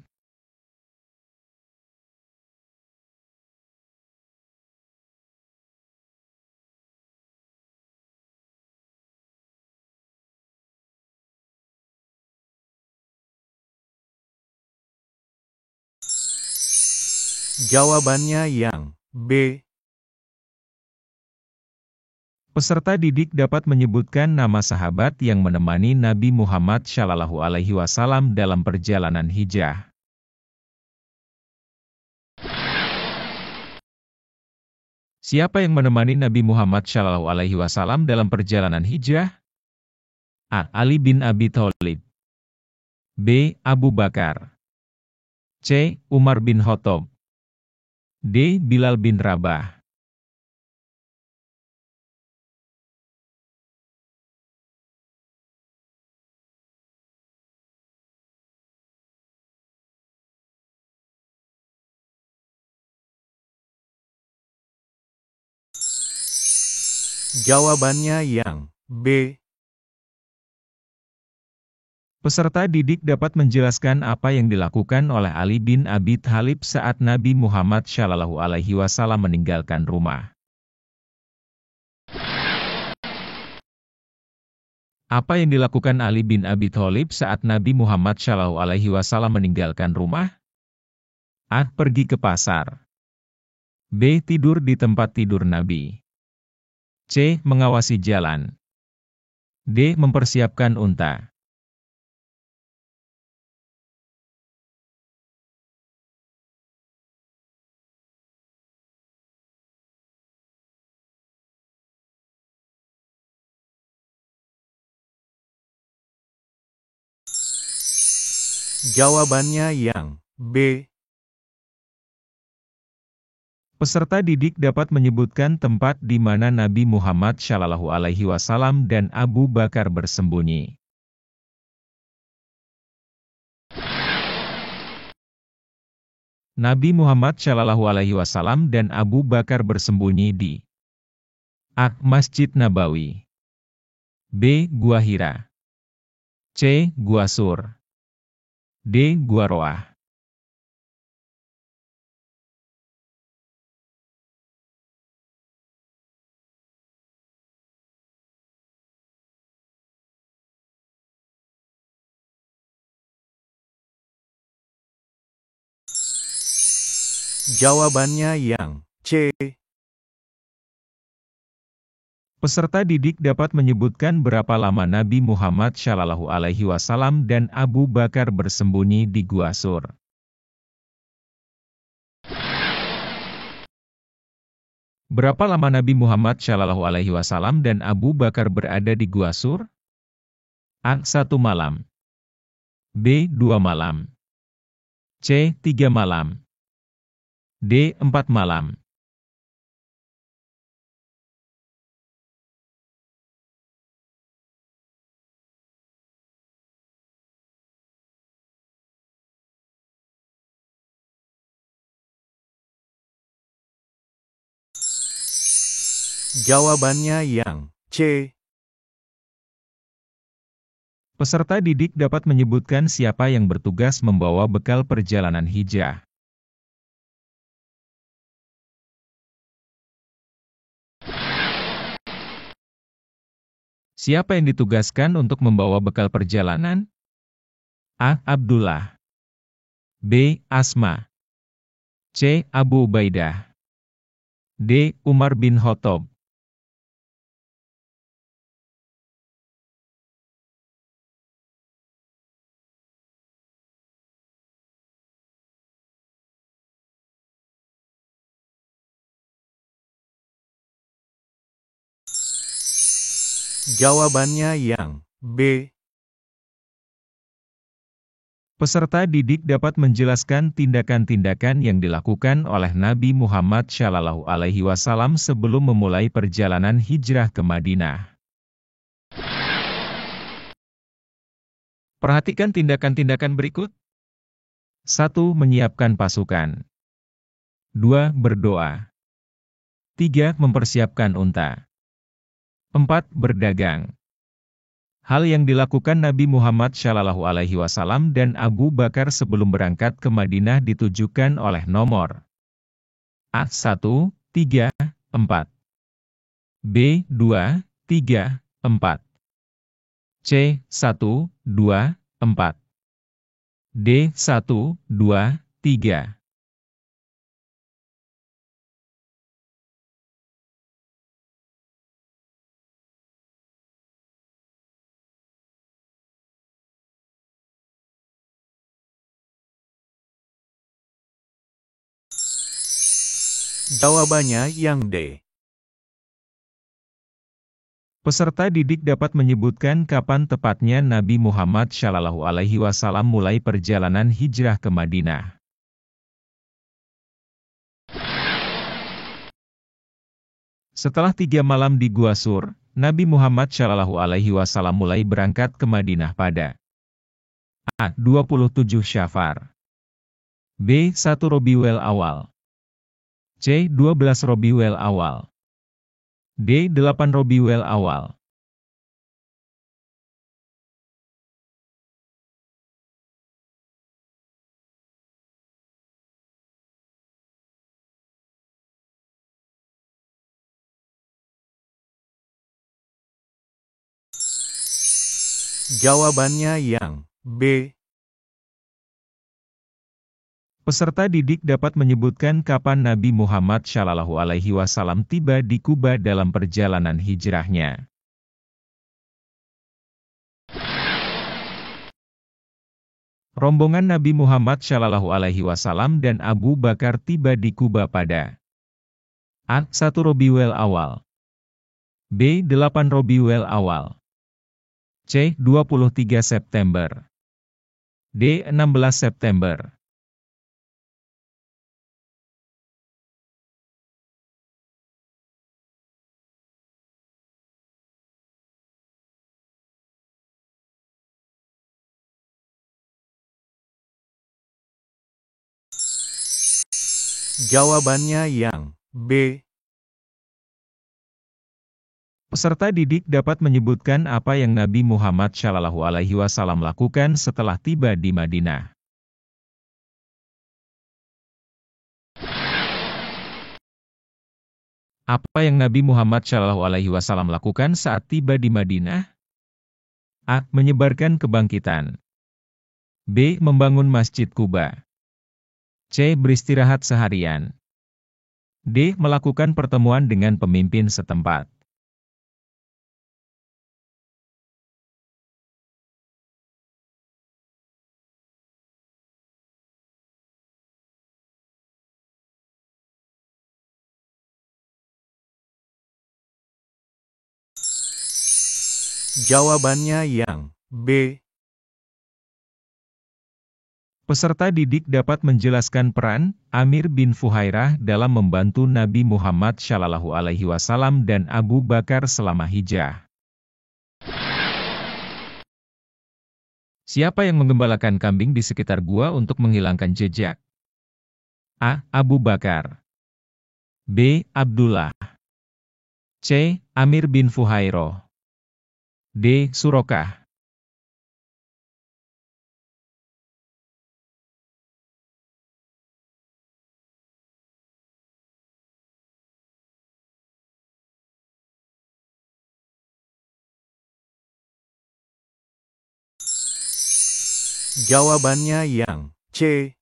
Jawabannya yang B. Peserta didik dapat menyebutkan nama sahabat yang menemani Nabi Muhammad SAW dalam perjalanan hijrah. Siapa yang menemani Nabi Muhammad SAW dalam perjalanan hijrah? A. Ali bin Abi Thalib. B. Abu Bakar. C. Umar bin Khattab. D. Bilal bin Rabah. Jawabannya yang B. Peserta didik dapat menjelaskan apa yang dilakukan oleh Ali bin Abi Thalib saat Nabi Muhammad SAW meninggalkan rumah. Apa yang dilakukan Ali bin Abi Thalib saat Nabi Muhammad SAW meninggalkan rumah? A. Pergi ke pasar. B. Tidur di tempat tidur Nabi. C. Mengawasi jalan. D. Mempersiapkan unta. Jawabannya yang B. Peserta didik dapat menyebutkan tempat di mana Nabi Muhammad SAW dan Abu Bakar bersembunyi. Nabi Muhammad SAW dan Abu Bakar bersembunyi di A. Masjid Nabawi. B. Gua Hira. C. Gua Sur. D. Gua Roah. Jawabannya yang C. Peserta didik dapat menyebutkan berapa lama Nabi Muhammad SAW dan Abu Bakar bersembunyi di Gua Sur. Berapa lama Nabi Muhammad SAW dan Abu Bakar berada di Gua Sur? A. 1 malam. B. 2 malam. C. 3 malam. D. 4 malam. Jawabannya yang C. Peserta didik dapat menyebutkan siapa yang bertugas membawa bekal perjalanan hijrah. Siapa yang ditugaskan untuk membawa bekal perjalanan? A. Abdullah. B. Asma. C. Abu Ubaidah. D. Umar bin Khattab. Jawabannya yang B. Peserta didik dapat menjelaskan tindakan-tindakan yang dilakukan oleh Nabi Muhammad SAW sebelum memulai perjalanan hijrah ke Madinah. Perhatikan tindakan-tindakan berikut. 1. Menyiapkan pasukan. 2. Berdoa. 3. Mempersiapkan unta. 4. Berdagang. Hal yang dilakukan Nabi Muhammad SAW dan Abu Bakar sebelum berangkat ke Madinah ditujukan oleh nomor A. 1, 3, 4 B. 2, 3, 4 C. 1, 2, 4 D. 1, 2, 3 Jawabannya yang D. Peserta didik dapat menyebutkan kapan tepatnya Nabi Muhammad SAW mulai perjalanan hijrah ke Madinah. Setelah 3 malam di Gua Sur, Nabi Muhammad SAW mulai berangkat ke Madinah pada A. 27 Syafar, B. 1 Rabiul Awal, C. 12 Rabiul Awal, D. 8 Rabiul Awal. Jawabannya yang B. Peserta didik dapat menyebutkan kapan Nabi Muhammad SAW tiba di Kuba dalam perjalanan hijrahnya. Rombongan Nabi Muhammad SAW dan Abu Bakar tiba di Kuba pada A. 1 Rabiul Awal, B. 8 Rabiul Awal, C. 23 September, D. 16 September. Jawabannya yang B. Peserta didik dapat menyebutkan apa yang Nabi Muhammad SAW lakukan setelah tiba di Madinah. Apa yang Nabi Muhammad SAW lakukan saat tiba di Madinah? A. Menyebarkan kebangkitan. B. Membangun Masjid Kuba. C. Beristirahat seharian. D. Melakukan pertemuan dengan pemimpin setempat. Jawabannya yang B. Peserta didik dapat menjelaskan peran Amir bin Fuhairah dalam membantu Nabi Muhammad SAW dan Abu Bakar selama hijrah. Siapa yang menggembalakan kambing di sekitar gua untuk menghilangkan jejak? A. Abu Bakar, B. Abdullah, C. Amir bin Fuhairah, D. Surokah. Jawabannya yang C.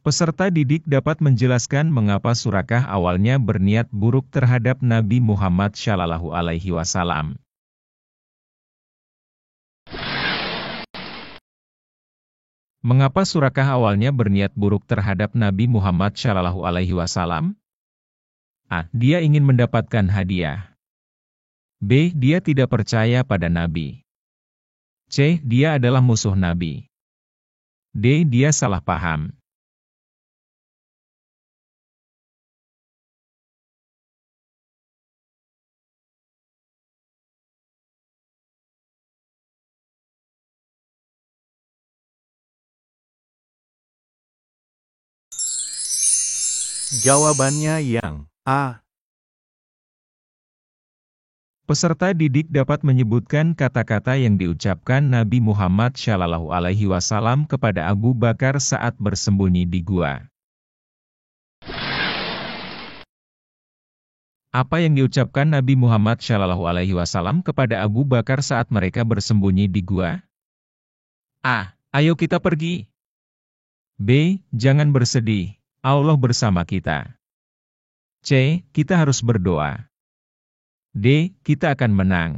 Peserta didik dapat menjelaskan mengapa Surakah awalnya berniat buruk terhadap Nabi Muhammad SAW. Mengapa Surakah awalnya berniat buruk terhadap Nabi Muhammad SAW? A. Dia ingin mendapatkan hadiah. B. Dia tidak percaya pada Nabi. C. Dia adalah musuh Nabi. D. Dia salah paham. Jawabannya yang A. Peserta didik dapat menyebutkan kata-kata yang diucapkan Nabi Muhammad SAW kepada Abu Bakar saat bersembunyi di gua. Apa yang diucapkan Nabi Muhammad SAW kepada Abu Bakar saat mereka bersembunyi di gua? A. Ayo kita pergi. B. Jangan bersedih, Allah bersama kita. C. Kita harus berdoa. D. Kita akan menang.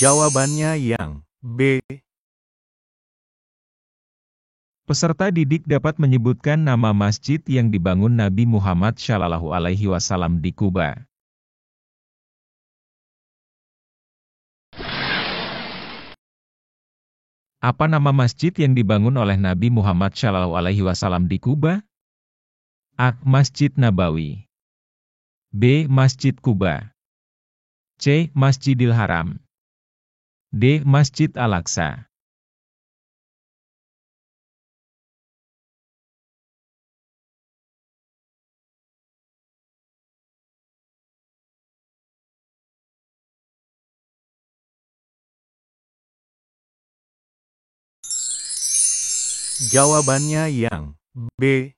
Jawabannya yang B. Peserta didik dapat menyebutkan nama masjid yang dibangun Nabi Muhammad SAW di Kuba. Apa nama masjid yang dibangun oleh Nabi Muhammad SAW di Kuba? A. Masjid Nabawi. B. Masjid Kuba. C. Masjidil Haram. D. Masjid Al-Aqsa. Jawabannya yang B.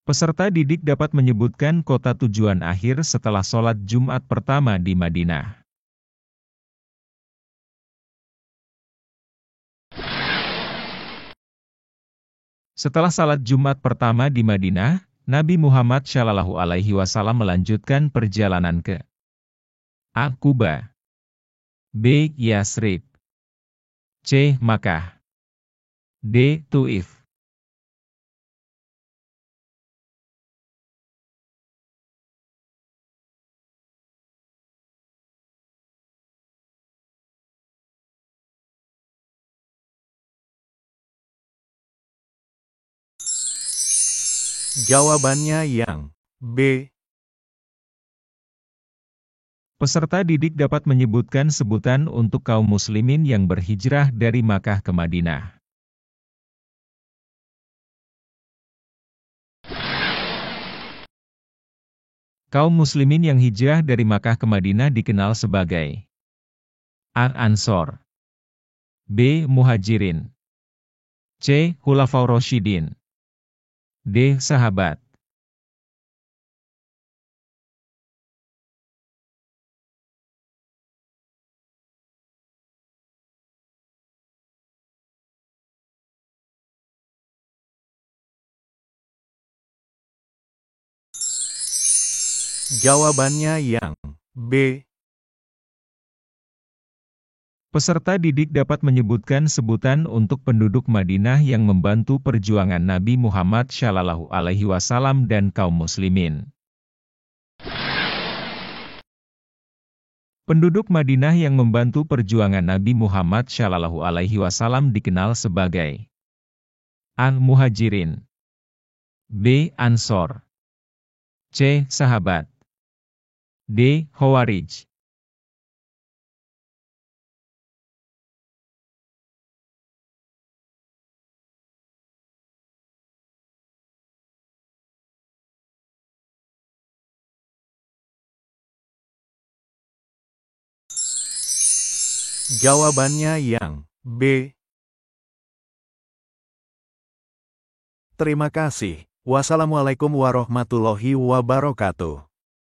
Peserta didik dapat menyebutkan kota tujuan akhir setelah sholat Jumat pertama di Madinah. Setelah salat Jumat pertama di Madinah, Nabi Muhammad SAW melanjutkan perjalanan ke A. Kuba, B. Yasrib, C. Makkah, D. Tuif. Jawabannya yang B. Peserta didik dapat menyebutkan sebutan untuk kaum muslimin yang berhijrah dari Makkah ke Madinah. Kaum muslimin yang hijrah dari Makkah ke Madinah dikenal sebagai A. Ansor, B. Muhajirin, C. Khulafaur Rasyidin, D. Sahabat. Jawabannya yang B. Peserta didik dapat menyebutkan sebutan untuk penduduk Madinah yang membantu perjuangan Nabi Muhammad SAW dan kaum muslimin. Penduduk Madinah yang membantu perjuangan Nabi Muhammad SAW dikenal sebagai A. Muhajirin, B. Ansor, C. Sahabat, D. Khawarij. Jawabannya yang B. Terima kasih. Wassalamualaikum warahmatullahi wabarakatuh.